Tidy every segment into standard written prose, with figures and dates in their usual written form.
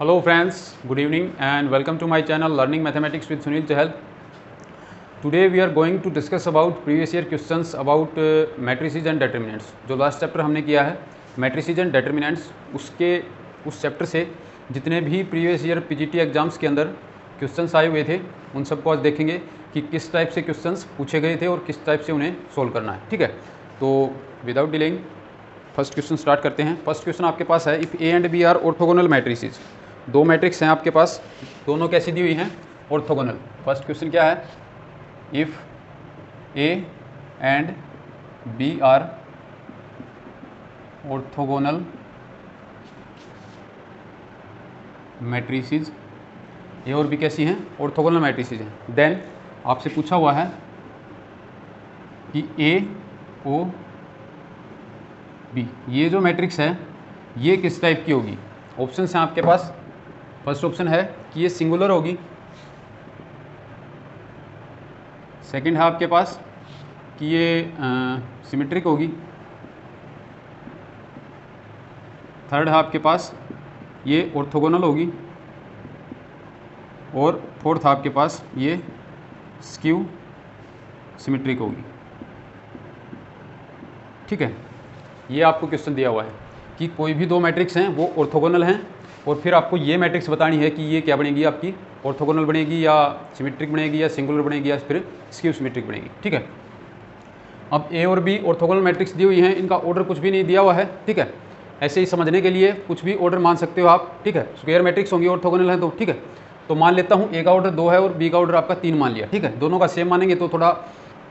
Hello friends, good evening and welcome to my channel Learning Mathematics with Sunil Chahal. Today we are going to discuss about previous year questions about matrices and determinants. जो last chapter हमने किया है matrices and determinants, उसके उस chapter से जितने भी previous year PGT exams के अंदर क्वेश्चंस आए हुए थे उन सबको आज देखेंगे कि किस टाइप से क्वेश्चंस पूछे गए थे और किस टाइप से उन्हें सोल्व करना है। ठीक है, तो without delaying first question start करते हैं। फर्स्ट क्वेश्चन आपके पास है, if A and B are orthogonal matrices. दो मैट्रिक्स हैं आपके पास, दोनों कैसी दी हुई हैं? ऑर्थोगोनल। फर्स्ट क्वेश्चन क्या है? If A and B are orthogonal matrices, a और बी कैसी हैं? ऑर्थोगोनल मैट्रिसेस हैं। देन आपसे पूछा हुआ है कि ए ओ बी, ये जो मैट्रिक्स है ये किस टाइप की होगी? ऑप्शन हैं आपके पास। फर्स्ट ऑप्शन है कि ये सिंगुलर होगी, सेकंड है आपके पास कि ये सिमेट्रिक होगी, थर्ड है आपके पास ये ऑर्थोगोनल होगी, और फोर्थ है आपके पास ये स्क्यू सिमेट्रिक होगी। ठीक है, ये आपको क्वेश्चन दिया हुआ है कि कोई भी दो मैट्रिक्स हैं वो ऑर्थोगोनल हैं और फिर आपको ये मैट्रिक्स बतानी है कि ये क्या बनेगी आपकी, ऑर्थोगोनल बनेगी या सिमेट्रिक बनेगी या सिंगुलर बनेगी या फिर स्क्यू सिमेट्रिक बनेगी। ठीक है, अब ए और बी ऑर्थोगोनल मैट्रिक्स दी हुई हैं, इनका ऑर्डर कुछ भी नहीं दिया हुआ है। ठीक है, ऐसे ही समझने के लिए कुछ भी ऑर्डर मान सकते हो आप। ठीक है, स्क्वायर मैट्रिक्स होंगी ऑर्थोगोनल है तो। ठीक है, तो मान लेता हूँ ए का ऑर्डर 2 है और बी का ऑर्डर आपका 3 मान लिया। ठीक है, दोनों का सेम मानेंगे तो थोड़ा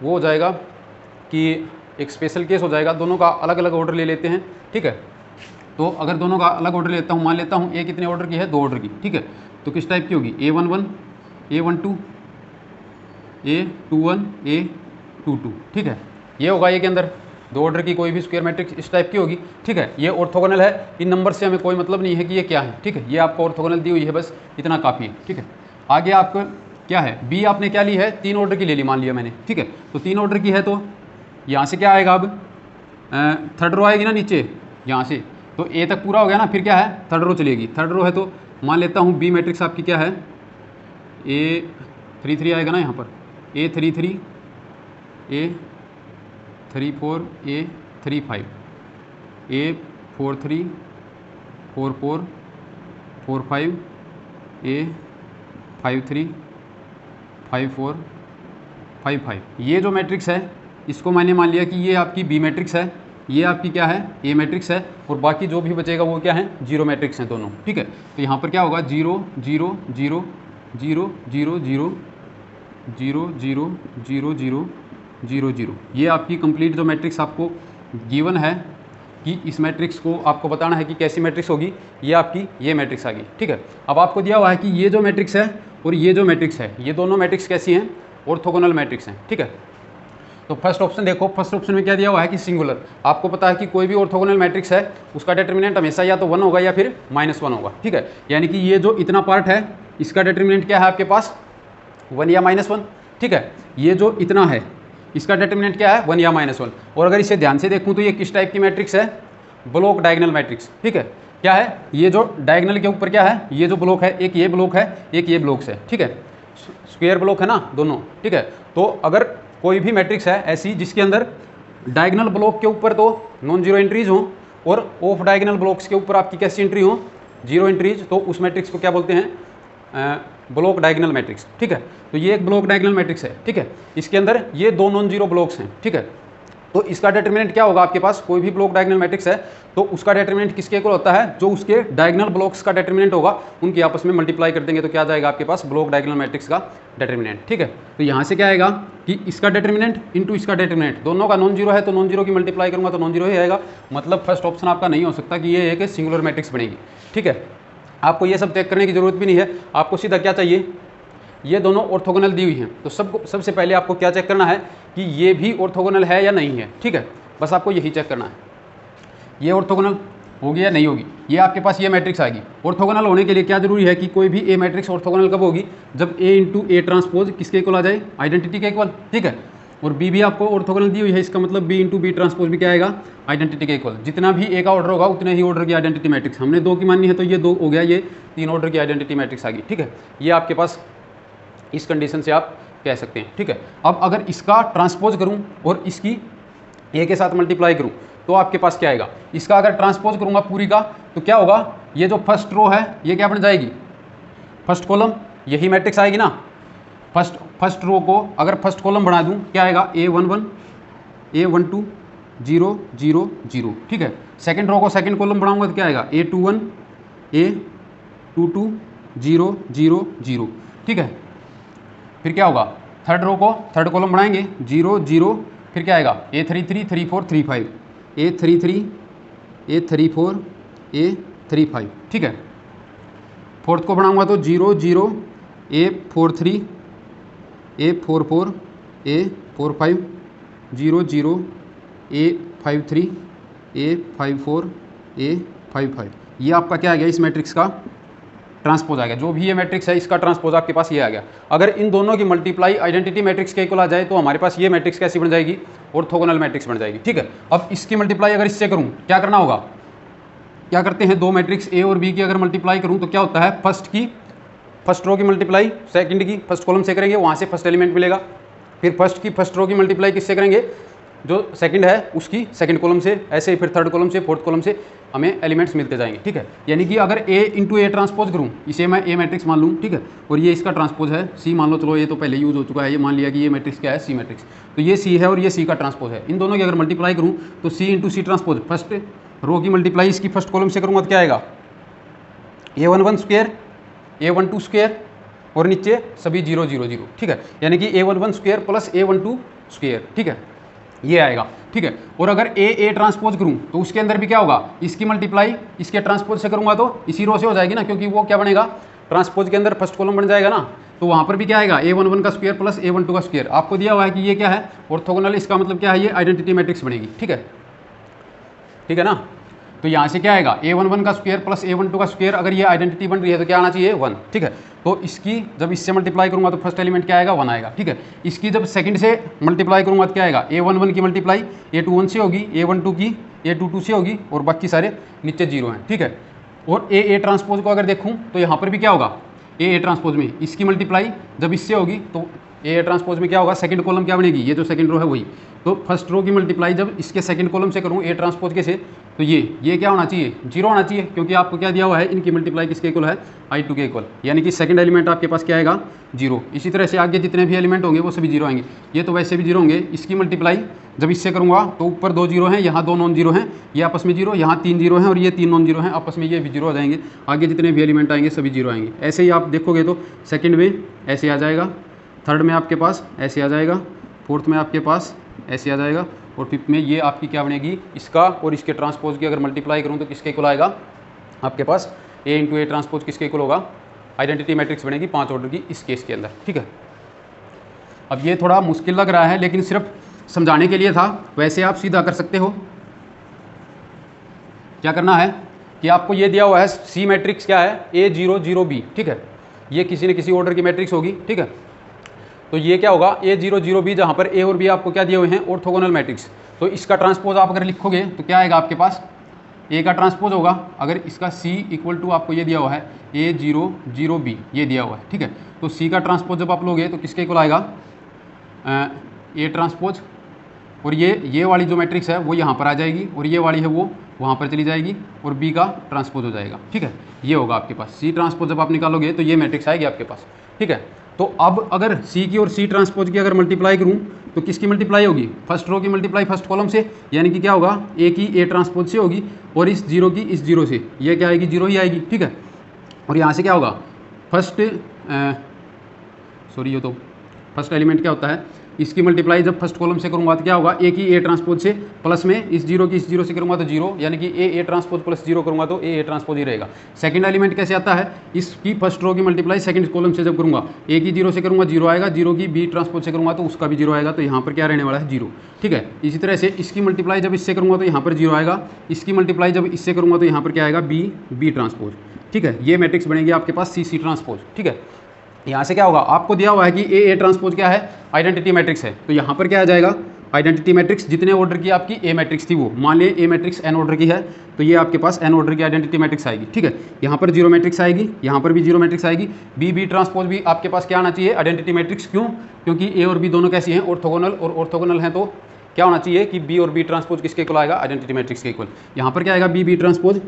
वो हो जाएगा कि एक स्पेशल केस हो जाएगा, दोनों का अलग अलग ऑर्डर ले लेते हैं। ठीक है, तो अगर दोनों का अलग ऑर्डर लेता हूँ, मान लेता हूँ ए कितने ऑर्डर की है? 2 ऑर्डर की। ठीक है, तो किस टाइप की होगी? A11, A12, A21, A22। ठीक है, ये होगा ए के अंदर 2 ऑर्डर की कोई भी स्क्वायर मैट्रिक्स इस टाइप की होगी। ठीक है, ये ऑर्थोगोनल है, इन नंबर से हमें कोई मतलब नहीं है कि ये क्या है। ठीक है, ये आपको ऑर्थोगोनल दी हुई है, बस इतना काफ़ी है। ठीक है, आगे आपको क्या है? बी आपने क्या ली है? 3 ऑर्डर की ले ली, मान लिया मैंने। ठीक है, तो 3 ऑर्डर की है तो यहाँ से क्या आएगा? अब थर्ड रो आएगी ना नीचे यहाँ से, तो ए तक पूरा हो गया ना, फिर क्या है? थर्ड रो चलेगी। थर्ड रो है तो मान लेता हूँ बी मैट्रिक्स आपकी क्या है? A33 आएगा ना यहाँ पर, A33, A34, A35, A43, 44, 45, A53, 54, 55। ये जो मैट्रिक्स है इसको मैंने मान लिया कि ये आपकी बी मैट्रिक्स है, ये आपकी क्या है? ए मैट्रिक्स है, और बाकी जो भी बचेगा वो क्या है? जीरो मैट्रिक्स हैं दोनों। ठीक है, तो यहाँ पर क्या होगा? 0 0 0 0 0 0 0 0 0 0 0 0। ये आपकी कंप्लीट जो मैट्रिक्स आपको गिवन है कि इस मैट्रिक्स को आपको बताना है कि कैसी मैट्रिक्स होगी, ये आपकी ये मैट्रिक्स आ गई। ठीक है, अब आपको दिया हुआ है कि ये जो मैट्रिक्स है और ये जो मैट्रिक्स है, ये दोनों मैट्रिक्स कैसी हैं? ऑर्थोगोनल मैट्रिक्स हैं। ठीक है, तो फर्स्ट ऑप्शन देखो, फर्स्ट ऑप्शन में क्या दिया हुआ है कि सिंगुलर। आपको पता है कि कोई भी ऑर्थोगोनल मैट्रिक्स है उसका डिटर्मिनेंट हमेशा या तो 1 होगा या फिर -1 होगा। ठीक है, यानी कि ये जो इतना पार्ट है इसका डिटर्मिनेंट क्या है आपके पास? 1 या -1। ठीक है, ये जो इतना है इसका डिटर्मिनेंट क्या है? 1 या -1। और अगर इसे ध्यान से देखूँ तो ये किस टाइप की मैट्रिक्स है? Block diagonal matrix. ठीक है, क्या है? ये जो डायगोनल के ऊपर क्या है? ये जो ब्लॉक है, एक ये ब्लॉक है, एक ये ब्लॉक्स है। ठीक है, स्क्वायर ब्लॉक है ना दोनों। ठीक है, तो अगर कोई भी मैट्रिक्स है ऐसी जिसके अंदर डायगोनल ब्लॉक के ऊपर तो नॉन जीरो एंट्रीज हो और ऑफ डायगोनल ब्लॉक्स के ऊपर आपकी कैसी एंट्री हो? जीरो एंट्रीज, तो उस मैट्रिक्स को क्या बोलते हैं? Block diagonal matrix. ठीक है, तो ये एक ब्लॉक डायगोनल मैट्रिक्स है। ठीक है, इसके अंदर ये 2 नॉन जीरो ब्लॉक्स हैं। ठीक है, तो इसका डिटर्मिनेंट क्या होगा आपके पास? कोई भी ब्लॉक डायगोनल मैट्रिक्स है तो उसका डिटर्मिनेंट किसके इक्वल होता है? जो उसके डायगोनल ब्लॉक्स का डिटर्मिनेंट होगा उनकी आपस में मल्टीप्लाई कर देंगे तो क्या जाएगा आपके पास? ब्लॉक डायगोनल मैट्रिक्स का डिटर्मिनेंट। ठीक है, तो यहाँ से क्या आएगा कि इसका डिटर्मिनेंट इंटू इसका डिटर्मिनेंट, दोनों का नॉन जीरो है तो नॉन जीरो की मल्टीप्लाई करूँगा तो नॉन जीरो ही आएगा। मतलब फर्स्ट ऑप्शन आपका नहीं हो सकता कि ये एक सिंगुलर मैट्रिक्स बनेगी। ठीक है, आपको ये सब चेक करने की जरूरत भी नहीं है, आपको सीधा क्या चाहिए? ये दोनों ऑर्थोगोनल दी हुई हैं तो सबसे पहले आपको क्या चेक करना है कि ये भी ऑर्थोगोनल है या नहीं है। ठीक है, बस आपको यही चेक करना है, ये ऑर्थोगोनल होगी या नहीं होगी। ये आपके पास ये मैट्रिक्स आएगी। ऑर्थोगोनल होने के लिए क्या जरूरी है कि कोई भी ए मैट्रिक्स ऑर्थोगोनल कब होगी? जब ए इंटू ए ट्रांसपोज किसके इक्वल आ जाए? आइडेंटिटी के इक्वल। ठीक है, और बी भी आपको ऑर्थोगोनल दी हुई है, इसका मतलब बी इंटू बी ट्रांसपोज भी क्या आएगा, आइडेंटिटी के इक्वल। जितना भी ए का ऑर्डर होगा उतने ही ऑर्डर की आइडेंटिटी मैट्रिक्स, हमने 2 की माननी है तो ये 2 हो गया, ये 3 ऑर्डर की आइडेंटिटी मैट्रिक्स आ गई। ठीक है, ये आपके पास इस कंडीशन से आप कह सकते हैं। ठीक है, अब अगर इसका ट्रांसपोज करूं और इसकी ए के साथ मल्टीप्लाई करूं तो आपके पास क्या आएगा, इसका अगर ट्रांसपोज करूंगा पूरी का तो क्या होगा, ये जो फर्स्ट रो है ये क्या बन जाएगी, फर्स्ट कॉलम, यही मैट्रिक्स आएगी ना। फर्स्ट रो को अगर फर्स्ट कॉलम बना दूं क्या आएगा, A11 A12 0 0 0। ठीक है, सेकंड रो को सेकंड कॉलम बनाऊंगा तो क्या आएगा, A21 A22 0 0 0। ठीक है, फिर क्या होगा, थर्ड रो को थर्ड कॉलम बनाएंगे 0 0, फिर क्या आएगा, A33 34 35 A33 A34 A35। ठीक है, फोर्थ को बनाऊंगा तो 0 0 A43 A44 A45 0 0 A53 A54 A55। ये आपका क्या आ गया, इस मैट्रिक्स का ट्रांसपोज आ गया। जो भी ये मैट्रिक्स है इसका ट्रांसपोज आपके पास ये आ गया। अगर इन दोनों की मल्टीप्लाई आइडेंटिटी मैट्रिक्स के इक्वल आ जाए तो हमारे पास ये मैट्रिक्स कैसी बन जाएगी, ऑर्थोगोनल मैट्रिक्स बन जाएगी। ठीक है, अब इसकी मल्टीप्लाई अगर इससे करूं क्या करना होगा, क्या करते हैं, दो मैट्रिक्स ए और बी की अगर मल्टीप्लाई करूं तो क्या होता है, फर्स्ट रो की मल्टीप्लाई सेकंड की फर्स्ट कॉलम से करेंगे, वहां से फर्स्ट एलिमेंट मिलेगा। फिर फर्स्ट रो की मल्टीप्लाई किससे करेंगे, जो सेकंड है उसकी सेकंड कॉलम से, ऐसे ही फिर थर्ड कॉलम से फोर्थ कॉलम से हमें एलिमेंट्स मिलते जाएंगे। ठीक है, यानी कि अगर ए इंटू ए ट्रांसपोज करूँ, इसे मैं ए मैट्रिक्स मान लूँ। ठीक है, और ये इसका ट्रांसपोज है सी मान लो, चलो ये तो पहले यूज हो चुका है, ये मान लिया कि ये मैट्रिक्स क्या है, सी मैट्रिक्स। तो ये सी है और ये सी का ट्रांसपोज है। इन दोनों की अगर मल्टीप्लाई करूँ तो c into c transpose, first row की मल्टीप्लाई इसकी फर्स्ट कॉलम से करूँगा तो क्या आएगा, A11 स्क्वायर A12 स्क्वायर और नीचे सभी 0 0 0। ठीक है, यानी कि A11 square plus A12 square. ठीक है, ये आएगा। ठीक है, और अगर ए ट्रांसपोज करूं तो उसके अंदर भी क्या होगा, इसकी मल्टीप्लाई इसके ट्रांसपोज से करूंगा तो इसी रो से हो जाएगी ना, क्योंकि वो क्या बनेगा, ट्रांसपोज के अंदर फर्स्ट कॉलम बन जाएगा ना। तो वहां पर भी क्या आएगा, A11 का स्क्वायर प्लस A12 का स्क्वायर। आपको दिया हुआ है कि ये क्या है, ऑर्थोगोनल, इसका मतलब क्या है, ये आइडेंटिटी मैट्रिक्स बनेगी। ठीक है ना। तो यहाँ से क्या आएगा, A11 का स्क्वायर प्लस A12 का स्क्वायर, अगर ये आइडेंटिटी बन रही है तो क्या आना चाहिए, 1। ठीक है, तो इसकी जब इससे मल्टीप्लाई करूंगा तो फर्स्ट एलिमेंट क्या आएगा, 1 आएगा। ठीक है, इसकी जब सेकंड से मल्टीप्लाई करूंगा तो क्या आएगा, A11 की मल्टीप्लाई A21 से होगी, A12 की A22 से होगी और बाकी सारे नीचे 0 हैं। ठीक है, और ए ट्रांसपोज को अगर देखूँ तो यहाँ पर भी क्या होगा, ए ट्रांसपोज में इसकी मल्टीप्लाई जब इससे होगी तो ए ट्रांसपोज में क्या होगा, सेकंड कॉलम क्या बनेगी, ये जो सेकंड रो है वही। तो फर्स्ट रो की मल्टीप्लाई जब इसके सेकंड कॉलम से करूँ ए ट्रांसपोज के से, तो ये क्या होना चाहिए, 0 होना चाहिए, क्योंकि आपको क्या दिया हुआ है, इनकी मल्टीप्लाई किसके इक्वल है, I2 के इक्वल। यानी कि सेकंड एलिमेंट आपके पास क्या आएगा, 0। इसी तरह से आगे जितने भी एलिमेंट होंगे वो सभी 0 आएंगे। ये तो वैसे भी 0 होंगे। इसकी मल्टीप्लाई जब इससे करूँगा तो ऊपर 2 0 हैं, यहाँ 2 नॉन 0 हैं, ये आपस में 0, यहाँ 3 0 हैं और ये 3 नॉन 0 हैं, आपस में ये भी 0 हो जाएंगे। आगे जितने भी एलिमेंट आएंगे सभी 0 आएंगे। ऐसे ही आप देखोगे तो सेकंड में ऐसे आ जाएगा, थर्ड में आपके पास ऐसे आ जाएगा, फोर्थ में आपके पास ऐसे आ जाएगा और फिफ्थ में ये आपकी क्या बनेगी, इसका और इसके ट्रांसपोज की अगर मल्टीप्लाई करूँ तो किसके इक्वल आएगा, आपके पास ए इंटू ए ट्रांसपोज किसके इक्वल होगा, आइडेंटिटी मैट्रिक्स बनेगी 5 ऑर्डर की इस केस के अंदर। ठीक है, अब ये थोड़ा मुश्किल लग रहा है लेकिन सिर्फ समझाने के लिए था, वैसे आप सीधा कर सकते हो। क्या करना है कि आपको ये दिया हुआ है सी मैट्रिक्स क्या है, A0 0 B। ठीक है, ये किसी न किसी ऑर्डर की मैट्रिक्स होगी। ठीक है, तो ये क्या होगा, A0 0 B, जहाँ पर ए और बी आपको क्या दिए हुए हैं, ऑर्थोगोनल मैट्रिक्स। तो इसका ट्रांसपोज आप अगर लिखोगे तो क्या आएगा आपके पास, ए का ट्रांसपोज होगा, अगर इसका सी इक्वल टू आपको ये दिया हुआ है A0 0 B, ये दिया हुआ है। ठीक है, तो सी का ट्रांसपोज जब आप लोगे तो किसके इक्वल आएगा, ए ट्रांसपोज, और ये वाली जो मैट्रिक्स है वो यहाँ पर आ जाएगी और ये वाली है वो वहाँ पर चली जाएगी और बी का ट्रांसपोज हो जाएगा। ठीक है, ये होगा आपके पास सी ट्रांसपोज जब आप निकालोगे तो ये मैट्रिक्स आएगी आपके पास। ठीक है, तो अब अगर सी की और सी ट्रांसपोज की अगर मल्टीप्लाई करूँ तो किसकी मल्टीप्लाई होगी, फर्स्ट रो की मल्टीप्लाई फर्स्ट कॉलम से, यानी कि क्या होगा, ए की ए ट्रांसपोज से होगी और इस 0 की इस 0 से, ये क्या आएगी, 0 ही आएगी। ठीक है, और यहाँ से क्या होगा, ये तो फर्स्ट एलिमेंट क्या होता है, इसकी मल्टीप्लाई जब फर्स्ट कॉलम से करूँगा तो क्या होगा, ए की ए ट्रांसपोज से प्लस में इस 0 की इस 0 से करूँगा तो 0, यानी कि ए ट्रांसपोज प्लस 0 करूँगा तो ए ट्रांसपोज ही रहेगा। सेकंड एलिमेंट कैसे आता है, इसकी फर्स्ट रो की मल्टीप्लाई सेकंड कॉलम से जब करूँगा, ए की 0 से करूँगा 0 आएगा, 0 की बी ट्रांसपोज से करूँगा तो उसका भी 0 आएगा, तो यहाँ पर क्या रहने वाला है, 0। ठीक है, इसी तरह से इसकी मल्टीप्लाई जब इससे करूँगा तो यहाँ पर 0 आएगा, इसकी मल्टीप्लाई जब इससे करूँगा तो यहाँ पर क्या आएगा, बी ट्रांसपोज। ठीक है, ये मैट्रिक्स बनेगी आपके पास सी ट्रांसपोज। ठीक है, यहाँ से क्या होगा, आपको दिया हुआ है कि ए ट्रांसपोज क्या है, आइडेंटिटी मैट्रिक्स है, तो यहाँ पर क्या आ जाएगा, आइडेंटिटी मैट्रिक्स जितने ऑर्डर की आपकी ए मैट्रिक्स थी वो, मान लिया ए मैट्रिक्स एन ऑर्डर की है, तो ये आपके पास एन ऑर्डर की आइडेंटिटी मैट्रिक्स आएगी। ठीक है, यहाँ पर जीरो मैट्रिक्स आएगी, यहाँ पर भी जीरो मैट्रिक्स आएगी। बी ट्रांसपोज भी आपके पास क्या आना चाहिए, आइडेंटिटी मैट्रिक्स। क्यों? क्योंकि ए और बी दोनों कैसी हैं, ऑर्थोगोनल, और ऑर्थोगोनल हैं तो क्या होना चाहिए कि बी और बी ट्रांसपोज किसके इक्वल आएगा, आइडेंटिटी मैट्रिक्स के इक्वल। यहाँ पर क्या आएगा, बी ट्रांसपोज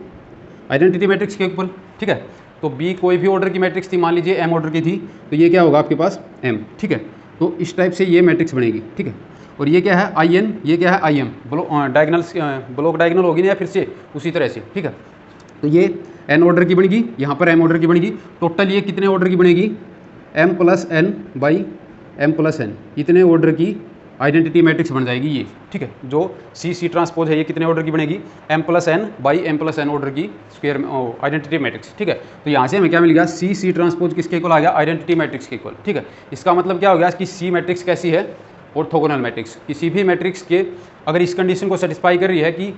आइडेंटिटी मैट्रिक्स के इक्वल। ठीक है, तो बी कोई भी ऑर्डर की मैट्रिक्स थी, मान लीजिए एम ऑर्डर की थी, तो ये क्या होगा आपके पास एम। ठीक है, तो इस टाइप से ये मैट्रिक्स बनेगी। ठीक है, और ये क्या है आई एन, ये क्या है I am, diagonal block diagonal होगी ना, या फिर से उसी तरह से। ठीक है, तो ये एन ऑर्डर की बनेगी, यहाँ पर एम ऑर्डर की बनेगी। टोटल ये कितने ऑर्डर की बनेगी, M plus N by M plus N, इतने ऑर्डर की आइडेंटिटी मैट्रिक्स बन जाएगी ये। ठीक है, जो सी ट्रांसपोज है ये कितने ऑर्डर की बनेगी, M plus N by M plus N order की स्क्वायर आइडेंटिटी मैट्रिक्स। ठीक है, तो यहाँ से हमें क्या मिल गया, सी ट्रांसपोज किसके इक्वल आ गया, आइडेंटिटी मैट्रिक्स के इक्वल। ठीक है, इसका मतलब क्या हो गया कि सी मैट्रिक्स कैसी है, ऑर्थोगोनल मैट्रिक्स। किसी भी मैट्रिक्स के अगर इस कंडीशन को सेटिस्फाई कर रही है कि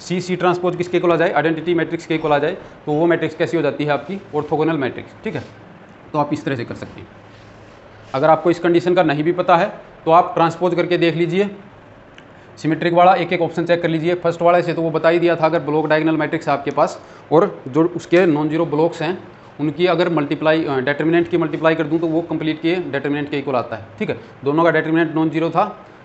सी ट्रांसपोज किसके इक्वल आ जाए, आइडेंटिटी मैट्रिक्स के इक्वल आ जाए, तो वो मैट्रिक्स कैसी हो जाती है आपकी, ऑर्थोगोनल मैट्रिक्स। ठीक है, तो आप इस तरह से कर सकते हैं। अगर आपको इस कंडीशन का नहीं भी पता है तो आप ट्रांसपोज करके देख लीजिए, सिमेट्रिक वाला एक एक ऑप्शन चेक कर लीजिए। फर्स्ट वाले से तो वो बता ही दिया था, अगर ब्लॉक डायगोनल मैट्रिक्स है आपके पास और जो उसके नॉन जीरो ब्लॉक्स हैं उनकी अगर मल्टीप्लाई डेटर्मिनेंट की मल्टीप्लाई कर दूं तो वो कंप्लीट के डेटर्मिनेंट के इक्वल आता है। ठीक है, दोनों का डेटर्मिनेंट नॉन जीरो था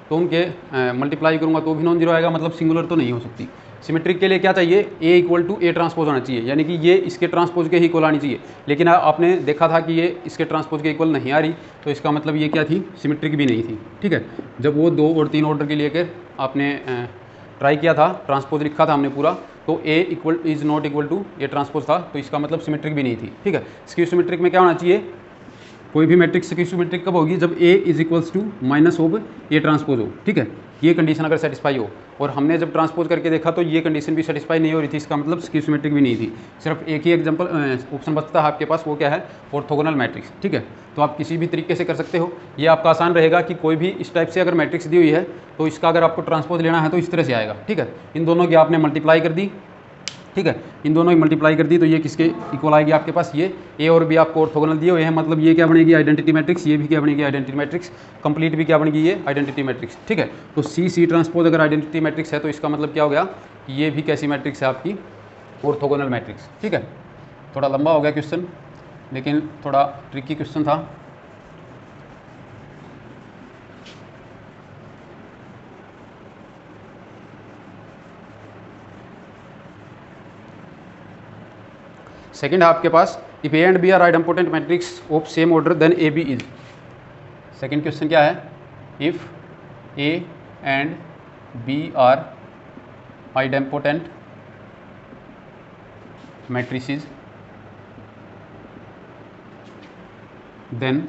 तो उनके मल्टीप्लाई करूंगा तो भी नॉन जीरो आएगा, मतलब सिंगुलर तो नहीं हो सकती। सिमेट्रिक के लिए क्या चाहिए, ए इक्वल टू ए ट्रांसपोज होना चाहिए, यानी कि ये इसके ट्रांसपोज के ही इक्वल आनी चाहिए। लेकिन आपने देखा था कि ये इसके ट्रांसपोज के इक्वल नहीं आ रही, तो इसका मतलब ये क्या थी, सिमेट्रिक भी नहीं थी। ठीक है, जब वो 2 और 3 ऑर्डर के लिए आपने ट्राई किया था, ट्रांसपोज लिखा था हमने पूरा, तो a equal is not equal to a transpose था, तो इसका मतलब सिमेट्रिक भी नहीं थी। ठीक है, स्क्यू सिमेट्रिक में क्या होना चाहिए, कोई भी मैट्रिक्स स्क्यू सिमेट्रिक कब होगी, जब a is equals to minus of a transpose हो। ठीक है, ये कंडीशन अगर सेटिस्फाई हो, और हमने जब ट्रांसपोज करके देखा तो ये कंडीशन भी सेटिस्फाई नहीं हो रही थी, इसका मतलब स्क्यू सिमेट्रिक भी नहीं थी। सिर्फ एक ही एग्जांपल ऑप्शन बचता है आपके पास, वो क्या है, ऑर्थोगोनल मैट्रिक्स। ठीक है, तो आप किसी भी तरीके से कर सकते हो, ये आपका आसान रहेगा कि कोई भी इस टाइप से अगर मैट्रिक्स दी हुई है तो इसका अगर आपको ट्रांसपोज लेना है तो इस तरह से आएगा। ठीक है, इन दोनों की आपने मल्टीप्लाई कर दी। ठीक है, इन दोनों की मल्टीप्लाई कर दी तो ये किसके इक्वल आएगी आपके पास, ये ए और बी आपको ऑर्थोगोनल दिए हुए हैं, मतलब ये क्या बनेगी, आइडेंटिटी मैट्रिक्स, ये भी क्या बनेगी, आइडेंटिटी मैट्रिक्स, कंप्लीट भी क्या बनेगी, ये आइडेंटिटी मैट्रिक्स। ठीक है, तो सी ट्रांसपोज अगर आइडेंटिटी मैट्रिक्स है तो इसका मतलब क्या हो गया कि ये भी कैसी मैट्रिक्स है आपकी, ऑर्थोगोनल मैट्रिक्स। ठीक है, थोड़ा लंबा हो गया क्वेश्चन, लेकिन थोड़ा ट्रिकी क्वेश्चन था। सेकेंड है आपके पास, if a and B are idempotent matrix of same order then a b is. Second question क्या है, if a and B are idempotent matrices then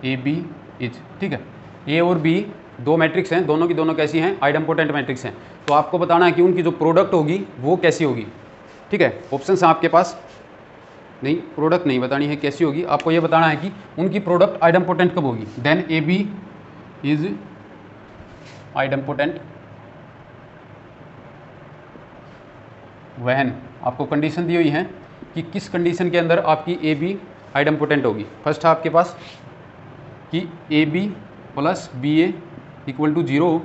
a b is. ठीक है, ए और बी दो मैट्रिक्स हैं, दोनों की दोनों कैसी हैं, आइडेम्पोटेंट मैट्रिक्स हैं, तो आपको बताना है कि उनकी जो प्रोडक्ट होगी वो कैसी होगी। ठीक है, ऑप्शंस हैं आपके पास, नहीं प्रोडक्ट नहीं बतानी है कैसी होगी, आपको ये बताना है कि उनकी प्रोडक्ट आइडेम्पोटेंट कब होगी। Then a b is idempotent when, आपको कंडीशन दी हुई है कि किस कंडीशन के अंदर आपकी ए बी आइडेम्पोटेंट होगी। फर्स्ट है आपके पास कि ए b plus b a equal to 0।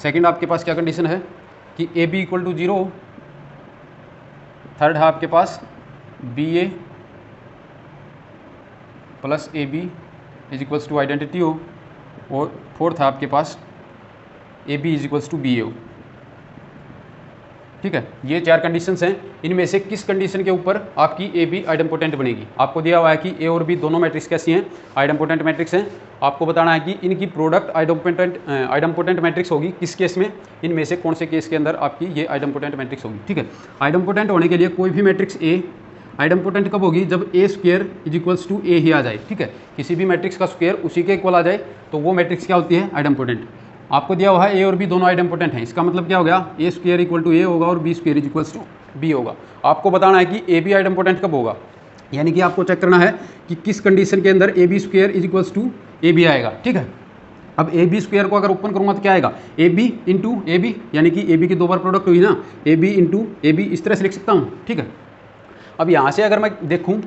Second आपके पास क्या कंडीशन है कि ए बी इक्वल टू 0। थर्ड है आपके पास b a plus a b is equals to identity हो, और फोर्थ है आपके पास ए b is equals to b a हो। ठीक है, ये 4 कंडीशंस हैं, इनमें से किस कंडीशन के ऊपर आपकी ए बी आइडेम्पोटेंट बनेगी। आपको दिया हुआ है कि ए और बी दोनों मैट्रिक्स कैसी हैं, आइडेम्पोटेंट मैट्रिक्स हैं। आपको बताना है कि इनकी प्रोडक्ट आइडेम्पोटेंट मैट्रिक्स होगी किस केस में, इनमें से कौन से केस के अंदर आपकी ये आइडेम्पोटेंट मैट्रिक्स होगी। ठीक है, आइडेम्पोटेंट होने के लिए कोई भी मैट्रिक्स ए आइडेम्पोटेंट कब होगी, जब ए स्क्वायर इज इक्वल्स टू ए ही आ जाए। ठीक है, किसी भी मैट्रिक्स का स्क्वायर उसी के इक्वल आ जाए तो वो मैट्रिक्स क्या होती है, आइडेम्पोटेंट। आपको दिया हुआ है ए और बी दोनों आइडेम्पोटेंट हैं, इसका मतलब क्या हो गया, A square equal to A होगा और B square is equals to B होगा। आपको बताना है कि ए बी आइडेम्पोटेंट कब होगा, यानी कि आपको चेक करना है कि किस कंडीशन के अंदर A B square is equals to A B आएगा। ठीक है, अब ए बी स्क्वायर को अगर ओपन करूँगा तो क्या आएगा, A B into A B, यानी कि ए बी की 2 बार प्रोडक्ट हुई ना, A B into A B, इस तरह से लिख सकता हूँ। ठीक है, अब यहाँ से अगर मैं देखूँ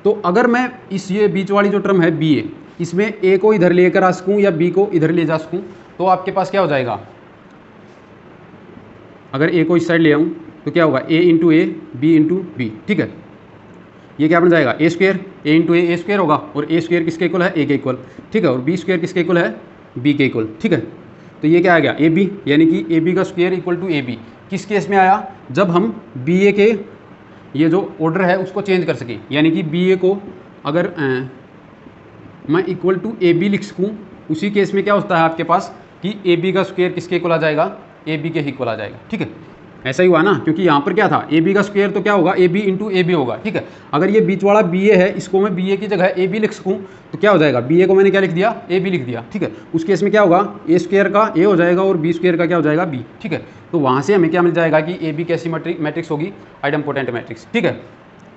तो अगर मैं इस ये बीच वाली जो टर्म है बी ए, इसमें ए को इधर लेकर आ सकूँ या बी को इधर ले जा सकूँ, तो आपके पास क्या हो जाएगा, अगर ए को इस साइड ले आऊँ तो क्या होगा, a into A B into b. ठीक है, ये क्या बन जाएगा, a square, a into a square होगा, और ए स्क्वेयर किसके इक्वल है, ए के इक्वल। ठीक है, और बी स्क्वेयर किसके इक्वल है, बी के इक्वल। ठीक है, तो ये क्या आ गया, ए बी, यानी कि ए बी का square equal to A B. किस केस में आया, जब हम बी ए के ये जो ऑर्डर है उसको चेंज कर सकें, यानी कि बी ए को अगर मैं इक्वल टू ए बी लिख सकूँ, उसी केस में क्या होता है आपके पास कि ए बी का स्क्वेयर किसके इक्वल आ जाएगा, ए बी के इक्वल आ जाएगा। ठीक है, ऐसा ही हुआ ना, क्योंकि यहाँ पर क्या था, ए बी का स्क्वायर तो क्या होगा, A B into A B होगा। ठीक है, अगर ये बीच वाला बी ए है, इसको मैं बी ए की जगह ए बी लिख सकूँ तो क्या हो जाएगा, बी ए को मैंने क्या लिख दिया, ए बी लिख दिया। ठीक है, उस केस में क्या होगा, ए स्क्वायर का ए हो जाएगा और बी स्क्वायर का क्या हो जाएगा, बी। ठीक है, तो वहाँ से हमें क्या मिल जाएगा कि ए बी कैसी मैट्रिक्स होगी, आइडेम्पोटेंट मैट्रिक्स। ठीक है,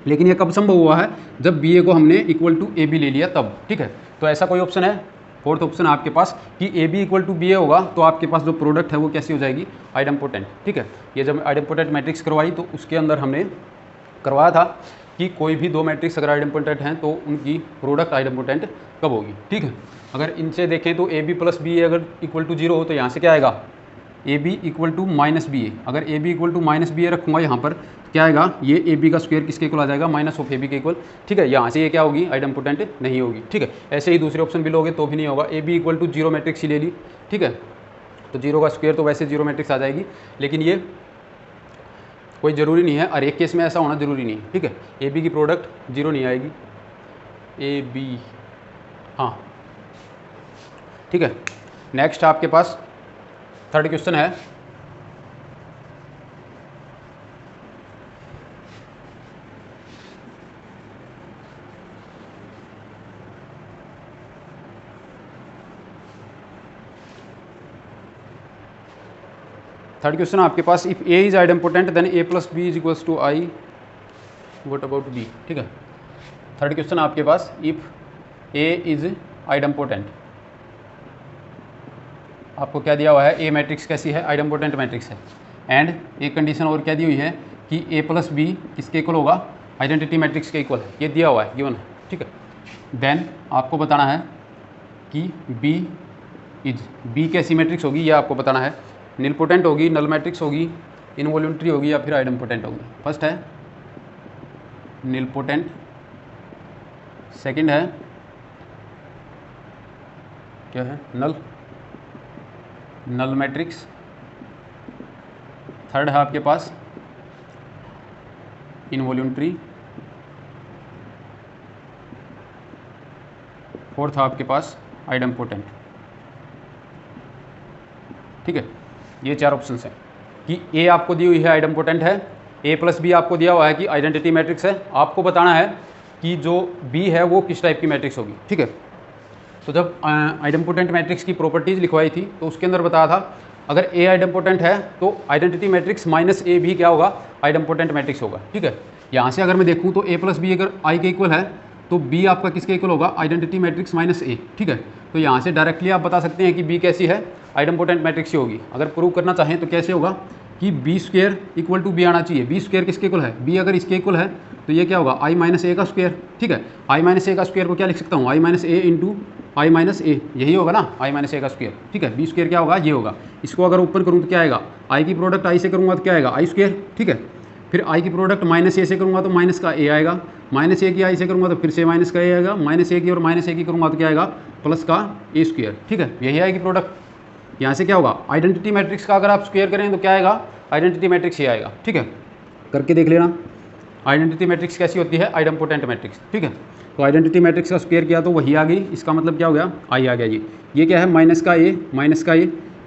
लेकिन ये कब संभव हुआ है, जब बी ए को हमने इक्वल टू ए बी ले लिया तब। ठीक है, तो ऐसा कोई ऑप्शन है, फोर्थ ऑप्शन आपके पास कि ए b equal to b a होगा, तो आपके पास जो प्रोडक्ट है वो कैसी हो जाएगी, आइडेम्पोटेंट। ठीक है, ये जब आइडेम्पोटेंट मैट्रिक्स करवाई तो उसके अंदर हमने करवाया था कि कोई भी दो मैट्रिक्स अगर आइडेम्पोटेंट हैं तो उनकी प्रोडक्ट आइडेम्पोटेंट कब होगी। ठीक है, अगर इनसे देखें तो ए बी प्लस बी ए अगर इक्वल टू जीरो हो तो यहाँ से क्या आएगा, ए b equal to minus b a. अगर a b equal to minus b a रखूँगा यहाँ पर, क्या आएगा, ये ए बी का स्क्वायर किसके इक्वल आ जाएगा, माइनस ऑफ ए बी के इक्वल। ठीक है, यहाँ से ये क्या होगी, आइडेम्पोटेंट नहीं होगी। ठीक है, ऐसे ही दूसरे ऑप्शन भी लोगे तो भी नहीं होगा, ए b equal to zero matrix ही ले ली। ठीक है, तो जीरो का स्क्वायर तो वैसे जीरो मैट्रिक्स आ जाएगी, लेकिन ये कोई ज़रूरी नहीं है, हर एक केस में ऐसा होना ज़रूरी नहीं है। ठीक है, ए बी की प्रोडक्ट जीरो नहीं आएगी, ए बी, हाँ। ठीक है, नेक्स्ट आपके पास थर्ड क्वेश्चन है, थर्ड क्वेश्चन आपके पास, if a is idempotent then a plus B is equals to I, what about b. ठीक है, थर्ड क्वेश्चन आपके पास, इफ ए इज आइडेम्पोटेंट, आपको क्या दिया हुआ है, ए मैट्रिक्स कैसी है, आइडेम्पोटेंट मैट्रिक्स है, एंड एक कंडीशन और क्या दी हुई है कि ए प्लस बी किसके इक्वल होगा, आइडेंटिटी मैट्रिक्स के इक्वल है, ये दिया हुआ है, गिवन है। ठीक है, देन आपको बताना है कि बी इज, बी कैसी मैट्रिक्स होगी ये आपको बताना है, निलपोटेंट होगी, नल मैट्रिक्स होगी, इनवॉल्यूंटरी होगी या फिर आइडेम्पोटेंट होगी। फर्स्ट है निलपोटेंट, सेकंड है क्या है, नल, नल मैट्रिक्स, थर्ड है आपके पास इनवॉल्यूंटरी, फोर्थ है आपके पास आइडेम्पोटेंट। ठीक है, ये चार ऑप्शंस हैं कि ए आपको दी हुई है आइडेम्पोटेंट है, ए प्लस बी आपको दिया हुआ है कि आइडेंटिटी मैट्रिक्स है, आपको बताना है कि जो बी है वो किस टाइप की मैट्रिक्स होगी। ठीक है, तो जब आइडेम्पोटेंट मैट्रिक्स की प्रॉपर्टीज़ लिखवाई थी तो उसके अंदर बताया था अगर ए आइडेम्पोटेंट है तो आइडेंटिटी मैट्रिक्स माइनस ए भी क्या होगा, आइडेम्पोटेंट मैट्रिक्स होगा। ठीक है, यहाँ से अगर मैं देखूँ तो ए प्लस बी अगर आई के इक्वल है तो बी आपका किसके इक्वल होगा, आइडेंटिटी मैट्रिक्स माइनस ए। ठीक है, तो यहाँ से डायरेक्टली आप बता सकते हैं कि बी कैसी है, आइडेम्पोटेंट मैट्रिक्स ही होगी। अगर प्रूव करना चाहें तो कैसे होगा कि B square equal to B आना चाहिए, बी स्क्वेयर किसके इक्वल है, बी अगर इसके इक्वल है तो ये क्या होगा, आई माइनस ए का स्क्वायर। ठीक है, आई माइनस ए का स्क्वायर को क्या लिख सकता हूँ, आई माइनस ए इंटू आई माइनस ए, यही होगा ना, आई माइनस ए का स्क्वायर। ठीक है, बी स्क्वायर क्या होगा, ये होगा। इसको अगर ओपन करूँ तो क्या आएगा, आई की प्रोडक्ट आई से करूँगा तो क्या आएगा, आई स्क्वायर। ठीक है, फिर आई की प्रोडक्ट माइनस ए से करूँगा तो माइनस का ए आएगा, माइनस ए की आई से करूँगा तो फिर से माइनस का ए आएगा, माइनस ए की और माइनस ए की करूँगा तो क्या आएगा, प्लस का ए स्क्वायर। ठीक है, यही आएगी प्रोडक्ट। यहाँ से क्या होगा, आइडेंटिटी मैट्रिक्स का अगर आप स्क्वायर करें तो क्या आएगा, आइडेंटिटी मैट्रिक्स ही आएगा। ठीक है, करके देख लेना आइडेंटिटी मैट्रिक्स कैसी होती है, आइडेम्पोटेंट मैट्रिक्स। ठीक है, तो आइडेंटिटी मैट्रिक्स का स्क्वायर किया तो वही आ गई, इसका मतलब क्या हो गया, आई आ गया। ये क्या है, माइनस का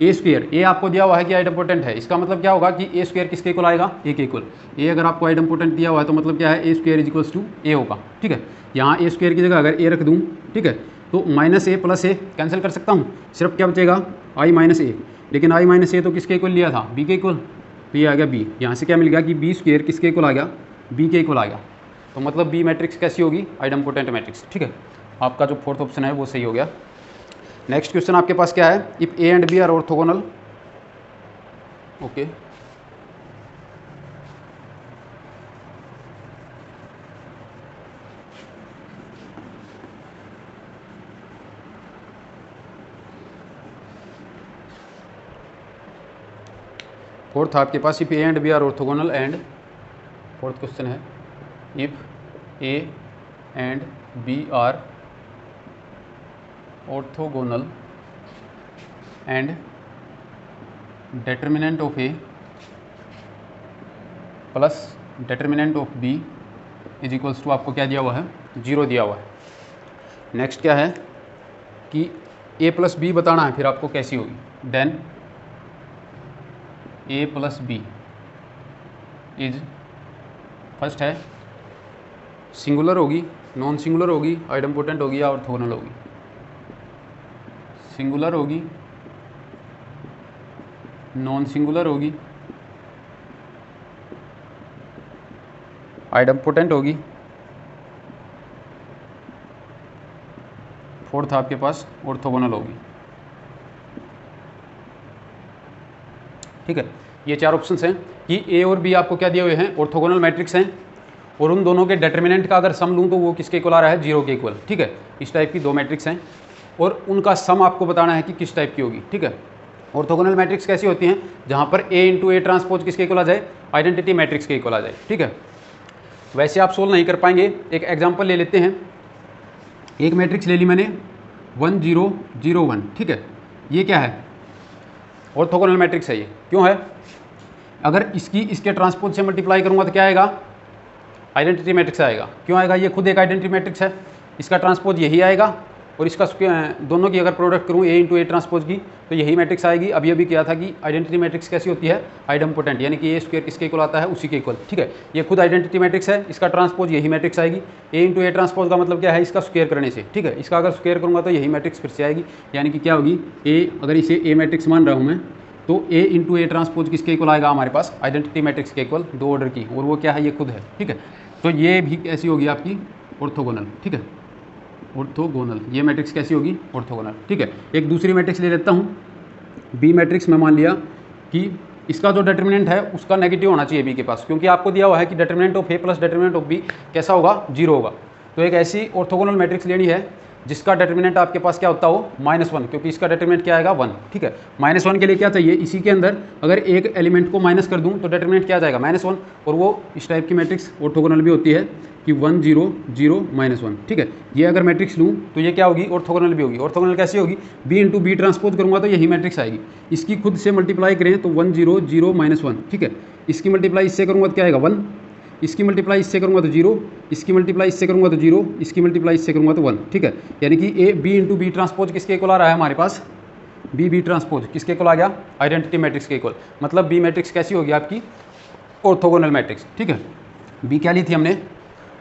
ए स्क्वायर, ए आपको दिया हुआ है कि आइडेम्पोटेंट है, इसका मतलब क्या होगा कि ए स्क्वायर किसके इक्वल आएगा, ए के इक्वल। ए अगर आपको आइडेम्पोटेंट दिया हुआ है तो मतलब क्या है, ए square is equals to A होगा। ठीक है, यहाँ ए स्क्वायर की जगह अगर ए रख दूँ, ठीक है, तो माइनस ए प्लस ए कैंसिल कर सकता हूँ, सिर्फ क्या बचेगा, आई माइनस ए। लेकिन आई माइनस ए तो किसके इक्वल लिया था, बी के इक्वल, तो ये आ गया बी। यहाँ से क्या मिल गया कि बी स्क्वायर किसके इक्वल आ गया, बी के इक्वल आ गया। तो मतलब बी मैट्रिक्स कैसी होगी, आइडेम्पोटेंट मैट्रिक्स। ठीक है, आपका जो फोर्थ ऑप्शन है वो सही हो गया। नेक्स्ट क्वेश्चन आपके पास क्या है, if a and B are orthogonal, okay, fourth आपके पास if A and B are orthogonal and fourth question है if A and B are orthogonal and determinant of A plus determinant of B is equals to आपको क्या दिया हुआ है, 0 दिया हुआ है। नेक्स्ट क्या है कि A प्लस बी बताना है, फिर आपको कैसी होगी, then A plus B is first है सिंगुलर होगी, नॉन सिंगुलर होगी, आइडम्पोटेंट होगी या ऑर्थोगोनल होगी। सिंगुलर होगी, नॉन सिंगुलर होगी, आइडम्पोटेंट होगी, फोर्थ आपके पास ऑर्थोगोनल होगी। ठीक है, ये चार ऑप्शंस हैं कि ए और बी आपको क्या दिए हुए हैं, ऑर्थोगोनल मैट्रिक्स हैं, और उन दोनों के डिटर्मिनेंट का अगर सम लूँ तो वो किसके इक्वल आ रहा है, 0 के इक्वल। ठीक है, इस टाइप की दो मैट्रिक्स हैं और उनका सम आपको बताना है कि किस टाइप की होगी। ठीक है, ऑर्थोगोनल मैट्रिक्स कैसी होती हैं, जहाँ पर ए इंटू ए ट्रांसपोज किसके इक्वल आ जाए, आइडेंटिटी मैट्रिक्स के इक्वल आ जाए। ठीक है, वैसे आप सोल्व नहीं कर पाएंगे, एक एग्जांपल ले लेते हैं। एक मैट्रिक्स ले ली मैंने 1 0 0 1। ठीक है, ये क्या है, ऑर्थोगोनल मैट्रिक्स है। ये क्यों है, अगर इसके ट्रांसपोज से मल्टीप्लाई करूँगा तो क्या आएगा, आइडेंटिटी मैट्रिक्स आएगा। क्यों आएगा, ये खुद एक आइडेंटिटी मैट्रिक्स है, इसका ट्रांसपोज यही आएगा, और इसका दोनों की अगर प्रोडक्ट करूँ ए इंटू ए ट्रांसपोज की तो यही मैट्रिक्स आएगी। अभी अभी किया था कि आइडेंटिटी मैट्रिक्स कैसी होती है, आइडम्पोटेंट, यानी कि ए स्क्वायर किसके इक्वल आता है, उसी के इक्वल। ठीक है, ये खुद आइडेंटिटी मैट्रिक्स है, इसका ट्रांसपोज यही मैट्रिक्स आएगी। ए इंटू ए ट्रांसपोज का मतलब क्या है, इसका स्क्वायर करने से। ठीक है, इसका अगर स्क्वायर करूँगा तो यही मैट्रिक्स फिर से आएगी, यानी कि क्या होगी, ए, अगर इसे ए मैट्रिक्स मान रहा हूँ मैं, तो ए इंटू ए ट्रांसपोज किसके इक्वल आएगा हमारे पास, आइडेंटिटी मैट्रिक्स के इक्वल, दो ऑर्डर की, और वो क्या है, ये खुद है। ठीक है, तो ये भी कैसी होगी आपकी, ऑर्थोगोनल। ठीक है, ऑर्थोगोनल, ये मैट्रिक्स कैसी होगी, ऑर्थोगोनल। ठीक है, एक दूसरी मैट्रिक्स ले लेता हूँ, बी मैट्रिक्स में मान लिया कि इसका जो डिटर्मिनेंट है उसका नेगेटिव होना चाहिए बी के पास, क्योंकि आपको दिया हुआ है कि determinant of A plus determinant of B कैसा होगा, 0 होगा। तो एक ऐसी ऑर्थोगोनल मैट्रिक्स लेनी है जिसका डिटर्मिनेंट आपके पास क्या होता हो, -1, क्योंकि इसका डिटर्मिनेंट क्या आएगा, 1। ठीक है, -1 के लिए क्या चाहिए, इसी के अंदर अगर एक एलिमेंट को माइनस कर दूं तो डिटर्मिनेंट क्या आ जाएगा, -1, और वो इस टाइप की मैट्रिक्स ऑर्थोगोनल भी होती है कि 1 0 0 -1। ठीक है, ये अगर मैट्रिक्स लूँ तो ये क्या होगी, ऑर्थोगोनल भी होगी। ऑर्थोगोनल कैसी होगी, बी इंटू बी ट्रांसपोज करूँगा तो यही मैट्रिक्स आएगी। इसकी खुद से मल्टीप्लाई करें तो 1 0 0 -1। ठीक है, इसकी मल्टीप्लाई इससे करूँगा तो क्या आएगा, 1, इसकी मल्टीप्लाई इससे करूँगा तो 0, इसकी मल्टीप्लाई इससे करूँगा तो 0, इसकी मल्टीप्लाई इससे करूँगा तो 1। ठीक है, यानी कि A B into B transpose किसके इक्वल आ रहा है हमारे पास, बी ट्रांसपोज किसके इक्वल आ गया, आइडेंटिटी मैट्रिक्स के इक्वल। मतलब बी मैट्रिक्स कैसी होगी आपकी, ऑर्थोगोनल मैट्रिक्स। ठीक है, बी क्या ली थी हमने,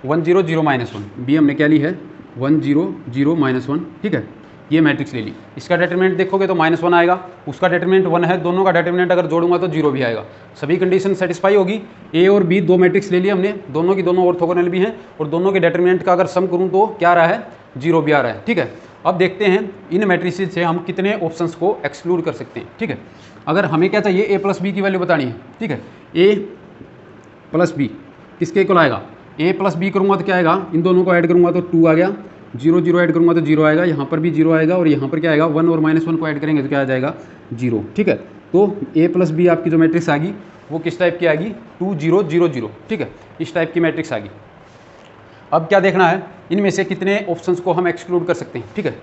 1 0 0 -1, बी हमने क्या ली है, 1 0 0 -1। ठीक है, ये मैट्रिक्स ले ली, इसका डिटर्मिनेंट देखोगे तो -1 आएगा, उसका डिटर्मिनेंट 1 है, दोनों का डिटर्मिनेंट अगर जोड़ूंगा तो 0 भी आएगा। सभी कंडीशन सेटिस्फाई होगी। ए और बी दो मैट्रिक्स ले ली हमने, दोनों की दोनों ऑर्थोगोनल भी हैं, और दोनों के डिटर्मिनेंट का अगर सम करूँ तो क्या आ रहा है, 0 भी आ रहा है। ठीक है, अब देखते हैं इन मैट्रिसेस से हम कितने ऑप्शंस को एक्सक्लूड कर सकते हैं। ठीक है, अगर हमें क्या चाहिए, ए प्लस बी की वैल्यू बतानी है। ठीक है, ए प्लस बी किसके इक्वल आएगा, ए प्लस बी करूँगा तो क्या आएगा, इन दोनों को ऐड करूँगा तो 2 आ गया, 0 0 ऐड करूँगा तो 0 आएगा, यहाँ पर भी 0 आएगा, और यहाँ पर क्या आएगा, 1 और -1 को ऐड करेंगे तो क्या आ जाएगा, 0। ठीक है, तो ए प्लस बी आपकी जो मैट्रिक्स आएगी वो किस टाइप की आएगी, 2 0 0 0। ठीक है, इस टाइप की मैट्रिक्स आएगी। अब क्या देखना है, इनमें से कितने ऑप्शंस को हम एक्सक्लूड कर सकते हैं। ठीक है,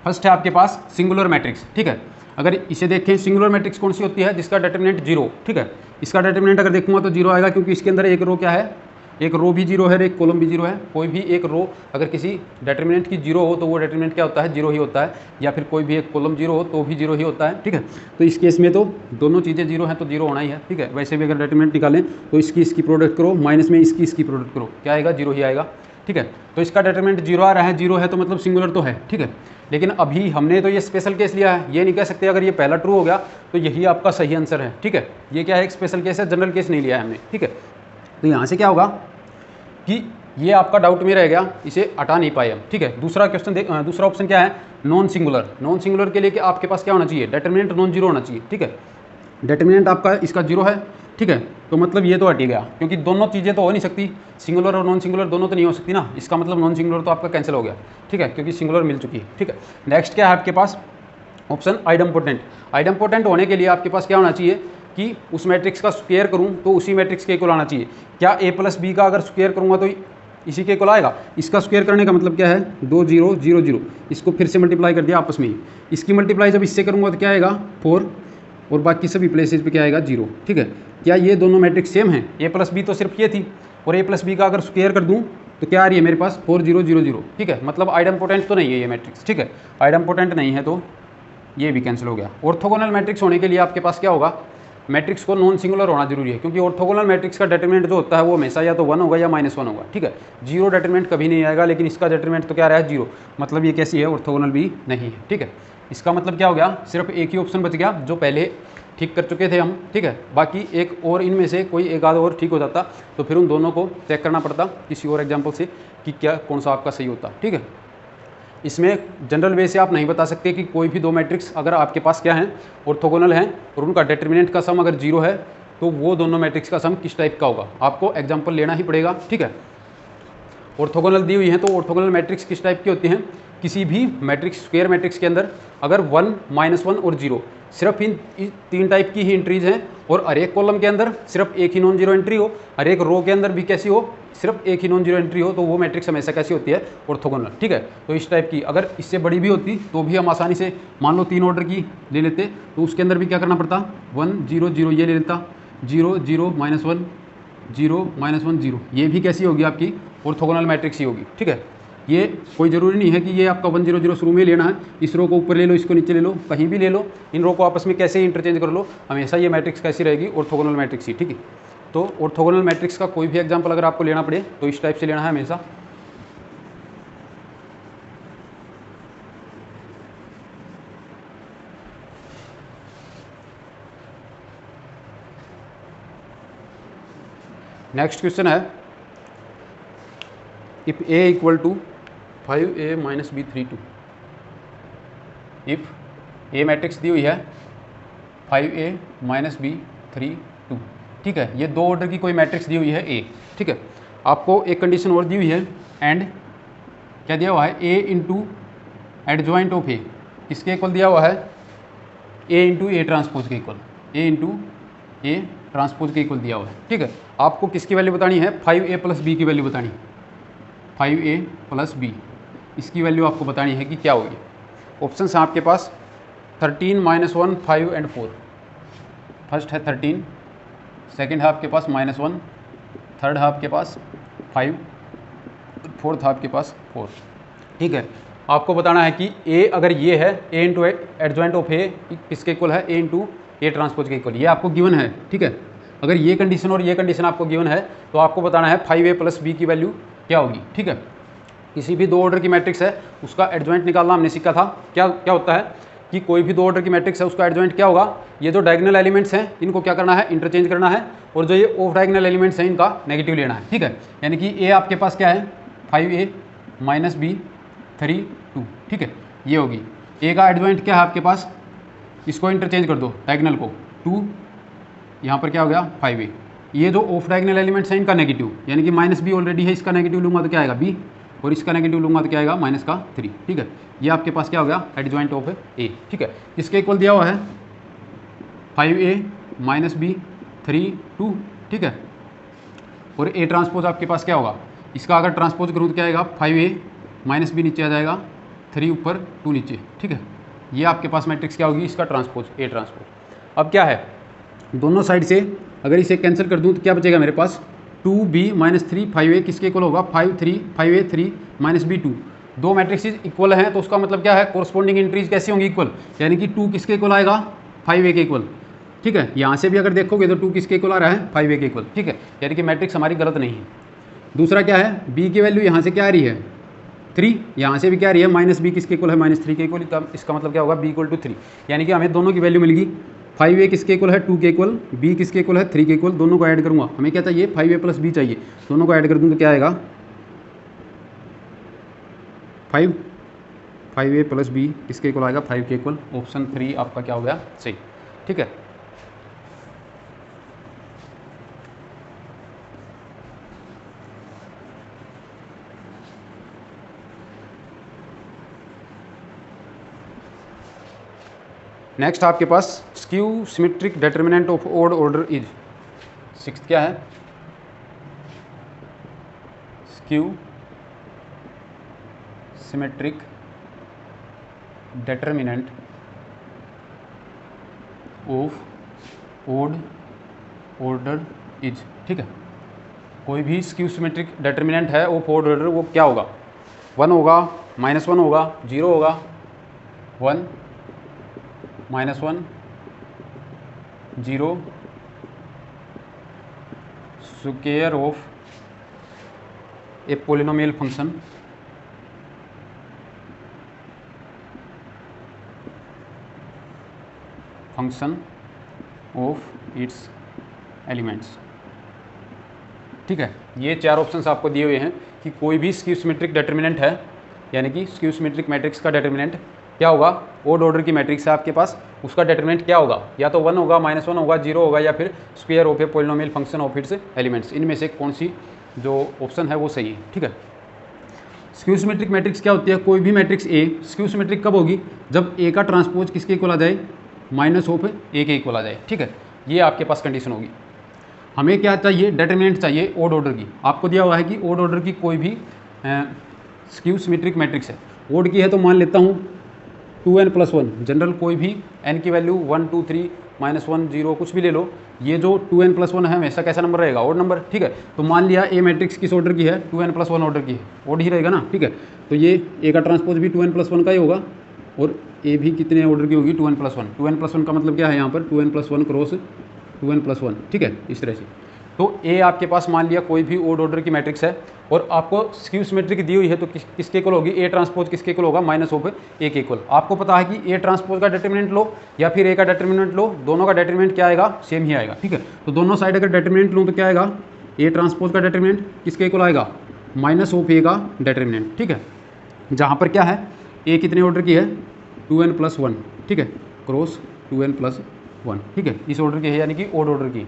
फर्स्ट है आपके पास सिंगुलर मैट्रिक्स। ठीक है, अगर इसे देखें, सिंगुलर मैट्रिक्स कौन सी होती है, जिसका डिटर्मिनेंट 0। ठीक है, इसका डिटर्मिनेंट अगर देखूंगा तो 0 आएगा, क्योंकि इसके अंदर एक रो क्या है, एक रो भी 0 है, एक कॉलम भी 0 है। कोई भी एक रो अगर किसी डिटर्मिनेंट की 0 हो तो वो डिटर्मिनेंट क्या होता है, 0 ही होता है, या फिर कोई भी एक कॉलम 0 हो तो भी 0 ही होता है। ठीक है, तो इस केस में तो दोनों चीज़ें 0 हैं तो 0 होना ही है। ठीक है, वैसे भी अगर डिटर्मिनेंट निकालें तो इसकी प्रोडक्ट करो, माइनस में इसकी प्रोडक्ट करो, क्या आएगा, 0 ही आएगा। ठीक है, तो इसका डिटर्मिनेंट 0 आ रहा है, 0 है तो मतलब सिंगुलर तो है। ठीक है, लेकिन अभी हमने तो ये स्पेशल केस लिया है, ये नहीं कह सकते अगर ये पहला ट्रू हो गया तो यही आपका सही आंसर है। ठीक है, ये क्या है, एक स्पेशल केस है, जनरल केस नहीं लिया है हमने। ठीक है, तो यहाँ से क्या होगा कि ये आपका डाउट में रह गया, इसे हटा नहीं पाए हम। ठीक है, दूसरा क्वेश्चन दूसरा ऑप्शन क्या है, नॉन सिंगुलर। नॉन सिंगुलर के लिए कि आपके पास क्या होना चाहिए, डिटर्मिनेंट नॉन 0 होना चाहिए। ठीक है, डिटर्मिनेंट आपका इसका 0 है। ठीक है, तो मतलब ये तो हट ही गया, क्योंकि दोनों चीज़ें तो हो नहीं सकती, सिंगुलर और नॉन सिंगुलर दोनों तो नहीं हो सकती ना, इसका मतलब नॉन सिंगुलर तो आपका कैंसिल हो गया। ठीक है, क्योंकि सिंगुलर मिल चुकी है। ठीक है, नेक्स्ट क्या है आपके पास ऑप्शन, आइडम्पोटेंट। आइडम्पोटेंट होने के लिए आपके पास क्या होना चाहिए, कि उस मैट्रिक्स का स्क्वायर करूं तो उसी मैट्रिक्स के इक्वल आना चाहिए। क्या ए प्लस बी का अगर स्क्वायर करूंगा तो इसी के इक्वल आएगा? इसका स्क्वायर करने का मतलब क्या है? 2 0 0 0, इसको फिर से मल्टीप्लाई कर दिया आपस में ही। इसकी मल्टीप्लाई जब इससे करूंगा तो क्या आएगा? 4, और बाकी सभी प्लेसेस पे क्या आएगा? 0। ठीक है, क्या ये दोनों मैट्रिक्स सेम हैं? ए प्लस बी तो सिर्फ ये थी, और ए प्लस बी का अगर स्क्वायर कर दूँ तो क्या आ रही है मेरे पास? 4 0 0 0। ठीक है, मतलब आइडम्पोटेंट तो नहीं है ये मैट्रिक्स। ठीक है, आइडम्पोटेंट नहीं है तो ये भी कैंसिल हो गया। ऑर्थोगोनल मैट्रिक्स होने के लिए आपके पास क्या होगा? मैट्रिक्स को नॉन सिंगुलर होना जरूरी है, क्योंकि ऑर्थोगोनल मैट्रिक्स का डिटरमिनेंट जो होता है वो हमेशा या तो 1 होगा या -1 होगा। ठीक है, 0 डिटरमिनेंट कभी नहीं आएगा, लेकिन इसका डिटरमिनेंट तो क्या रहा है? 0। मतलब ये कैसी है? ऑर्थोगोनल भी नहीं है। ठीक है, इसका मतलब क्या हो गया? सिर्फ एक ही ऑप्शन बच गया जो पहले ठीक कर चुके थे हम। ठीक है, बाकी एक और इनमें से कोई एक आधा और ठीक हो जाता तो फिर उन दोनों को चेक करना पड़ता किसी और एग्जाम्पल से कि क्या कौन सा आपका सही होता। ठीक है, इसमें जनरल वे से आप नहीं बता सकते कि कोई भी दो मैट्रिक्स अगर आपके पास क्या है? ऑर्थोगोनल हैं और उनका डिटरमिनेंट का सम अगर 0 है तो वो दोनों मैट्रिक्स का सम किस टाइप का होगा? आपको एग्जाम्पल लेना ही पड़ेगा। ठीक है, ऑर्थोगोनल दी हुई है तो ऑर्थोगोनल मैट्रिक्स किस टाइप की होती हैं? किसी भी मैट्रिक्स, स्क्वायर मैट्रिक्स के अंदर अगर 1 -1 और 0 सिर्फ इन 3 टाइप की ही एंट्रीज हैं, और हर एक कॉलम के अंदर सिर्फ एक ही नॉन जीरो एंट्री हो, हर एक रो के अंदर भी कैसी हो? सिर्फ एक ही नॉन जीरो एंट्री हो, तो वो मैट्रिक्स हमेशा कैसी होती है? ऑर्थोगोनल। ठीक है, तो इस टाइप की अगर इससे बड़ी भी होती तो भी हम आसानी से मान लो 3 ऑर्डर की ले लेते, तो उसके अंदर भी क्या करना पड़ता? 1 0 0 ये ले लेता, 0 0 -1 0 -1 0, ये भी कैसी होगी? आपकी ऑर्थोगोनल मैट्रिक्स ही होगी। ठीक है, ये कोई ज़रूरी नहीं है कि ये आपका 1 0 0 शुरू में लेना है, इस रो को ऊपर ले लो, इसको नीचे ले लो, कहीं भी ले लो, इन रो को आपस में कैसे इंटरचेंज कर लो, हमेशा ये मैट्रिक्स कैसी रहेगी? ऑर्थोगोनल मैट्रिक्स ही। ठीक है, तो ऑर्थोगोनल मैट्रिक्स का कोई भी एग्जाम्पल अगर आपको लेना पड़े तो इस टाइप से लेना है हमेशा। नेक्स्ट क्वेश्चन है, if a equal to 5a - b 3 2। If a matrix दी हुई है 5a - b 3 2। ठीक है, ये दो ऑर्डर की कोई मैट्रिक्स दी हुई है ए। ठीक है, आपको एक कंडीशन और दी हुई है, एंड क्या दिया हुआ है? ए इंटू एडजॉइंट ऑफ ए किसके इक्वल दिया हुआ है? ए इंटू ए ट्रांसपोज के equal, A into A transpose के इक्वल दिया हुआ है। ठीक है, आपको किसकी वैल्यू बतानी है? 5a + b की वैल्यू बतानी है। 5a + b इसकी वैल्यू आपको बतानी है कि क्या होगी। ऑप्शन हैं आपके पास 13 - 1 5 एंड 4। फर्स्ट है 13, सेकंड है आपके पास -1, थर्ड है आपके पास 5, फोर्थ है आपके पास 4। ठीक है, आपको बताना है कि ए अगर ये है, ए इंटू एडजॉइंट ऑफ ए किसके इक्वल है? ए इंटू ए ट्रांसपोज के इक्वल, ये आपको गिवन है। ठीक है, अगर ये कंडीशन और ये कंडीशन आपको गिवन है तो आपको बताना है 5a + b की वैल्यू क्या होगी। ठीक है, किसी भी दो ऑर्डर की मैट्रिक्स है उसका एडजॉइंट निकालना हमने सीखा था। क्या क्या होता है कि कोई भी दो ऑर्डर की मैट्रिक्स है उसका एडजॉइंट क्या होगा? ये जो डायगोनल एलिमेंट्स हैं इनको क्या करना है? इंटरचेंज करना है, और जो ये ऑफ डायगोनल एलिमेंट्स हैं इनका नेगेटिव लेना है। ठीक है, यानी कि ए आपके पास क्या है? 5a - b 3 2। ठीक है, ये होगी ए का एडजॉइंट। क्या है आपके पास? इसको इंटरचेंज कर दो, डायगोनल को 2, यहाँ पर क्या हो गया? 5a। ये जो ऑफ डायगोनल एलिमेंट्स हैं इनका नेगेटिव, यानी कि -b ऑलरेडी है, इसका नेगेटिव लूँगा तो क्या आएगा? b, और इसका नेगेटिव लूँगा तो क्या आएगा? -3। ठीक है, ये आपके पास क्या हो गया? Adjoint of a. ठीक है, इसके इक्वल दिया हुआ है 5a - b 3 2। ठीक है, और ए ट्रांसपोज आपके पास क्या होगा? इसका अगर ट्रांसपोज करूँ तो क्या आएगा? 5a - b नीचे आ जाएगा, 3 ऊपर 2 नीचे। ठीक है, ये आपके पास मैट्रिक्स क्या होगी? इसका ट्रांसपोज, ए ट्रांसपोज। अब क्या है, दोनों साइड से अगर इसे कैंसिल कर दूँ तो क्या बचेगा मेरे पास? 2b - 3 5a किसके इक्वल होगा? 5 3 5a 3 - b 2। दो मैट्रिक्स इक्वल हैं तो उसका मतलब क्या है? कोरस्पॉन्डिंग एंट्रीज कैसी होंगी? इक्वल, यानी कि 2 किसके इक्वल आएगा? 5a के इक्वल। ठीक है, यहाँ से भी अगर देखोगे तो 2 किसके इक्वल आ रहा है? 5a के इक्वल। ठीक है, यानी कि मैट्रिक्स हमारी गलत नहीं है। दूसरा क्या है? b की वैल्यू यहाँ से क्या आ रही है? 3, यहाँ से भी क्या आ रही है? -b किसके इक्वल है? -3 के इक्वल। इसका मतलब क्या होगा? b = 3, यानी कि हमें दोनों की वैल्यू मिलेगी। 5a किसके इक्वल है? 2 के इक्वल, b किसके इक्वल है? 3 के इक्वल। दोनों को ऐड करूँगा, हमें क्या चाहिए? 5a + b चाहिए। दोनों को ऐड कर दूँ तो क्या आएगा? 5a + b किसके इक्वल आएगा? 5 के इक्वल। ऑप्शन 3 आपका क्या हो गया? सही। ठीक है, नेक्स्ट आपके पास skew symmetric determinant of odd order is, sixth क्या है, skew symmetric determinant of odd order is. ठीक है, कोई भी स्क्यू सिमेट्रिक डिटर्मिनेंट है ऑफ ओड ऑर्डर, वो क्या होगा, 1 होगा, -1 होगा, 0 होगा, 1 -1 0 square of A polynomial function of its elements. ठीक है, ये 4 ऑप्शंस आपको दिए हुए हैं कि कोई भी स्क्यू सिमेट्रिक डिटर्मिनेंट है, यानी कि स्क्यू सिमेट्रिक मैट्रिक्स का डिटर्मिनेंट क्या होगा, ओड ऑर्डर की मैट्रिक्स है आपके पास, उसका डिटर्मिनेंट क्या होगा, या तो 1 होगा, -1 होगा, 0 होगा, या फिर square of A polynomial function of its elements. इनमें से कौन सी जो ऑप्शन है वो सही है। ठीक है, स्क्यू सिमेट्रिक मैट्रिक्स क्या होती है, कोई भी मैट्रिक्स ए स्क्यू सिमेट्रिक कब होगी, जब ए का ट्रांसपोज किसके इक्वल आ जाए, माइनस ऑफ ए के इक्वल आ जाए। ठीक है, ये आपके पास कंडीशन होगी। हमें क्या चाहिए, डिटर्मिनेंट चाहिए ओड ऑर्डर की। आपको दिया हुआ है कि ओड ऑर्डर की कोई भी स्क्यू सिमेट्रिक मैट्रिक्स है, ओड की है तो मान लेता हूँ 2n+1, जनरल कोई भी n की वैल्यू 1 2 3 -1 0 कुछ भी ले लो, ये जो 2n+1 है हमेशा कैसा नंबर रहेगा, ओड नंबर। ठीक है, तो मान लिया ए मैट्रिक्स किस ऑर्डर की है, 2n+1 ऑर्डर की है, ओड ही रहेगा ना। ठीक है, तो ये ए का ट्रांसपोज भी 2n+1 का ही होगा, और ए भी कितने ऑर्डर की होगी, 2n+1। 2n+1 का मतलब क्या है यहाँ पर, 2n+1 क्रॉस 2n+1। ठीक है, इस तरह से। तो ए आपके पास मान लिया कोई भी ओड ऑर्डर की मैट्रिक्स है, और आपको स्क्यू सिमेट्रिक दी हुई है, तो किसके इक्वल होगी, ए ट्रांसपोज किसके इक्वल होगा, माइनस ऑफ ए के इक्वल। आपको पता है कि ए ट्रांसपोज का डिटर्मिनेंट लो या फिर ए का डिटर्मिनेंट लो, दोनों का डिटर्मिनेंट क्या आएगा, सेम ही आएगा। ठीक है, तो दोनों साइड अगर डिटर्मिनेंट लो तो क्या आएगा, ए ट्रांसपोज का डिटर्मिनेंट किसके इक्वल आएगा, माइनस ऑफ ए का डिटर्मिनेंट। ठीक है, जहाँ पर क्या है, ए कितने ऑर्डर की है, 2n+1। ठीक है, क्रॉस 2n+1। ठीक है, इस ऑर्डर की है, यानी कि ओड ऑर्डर की।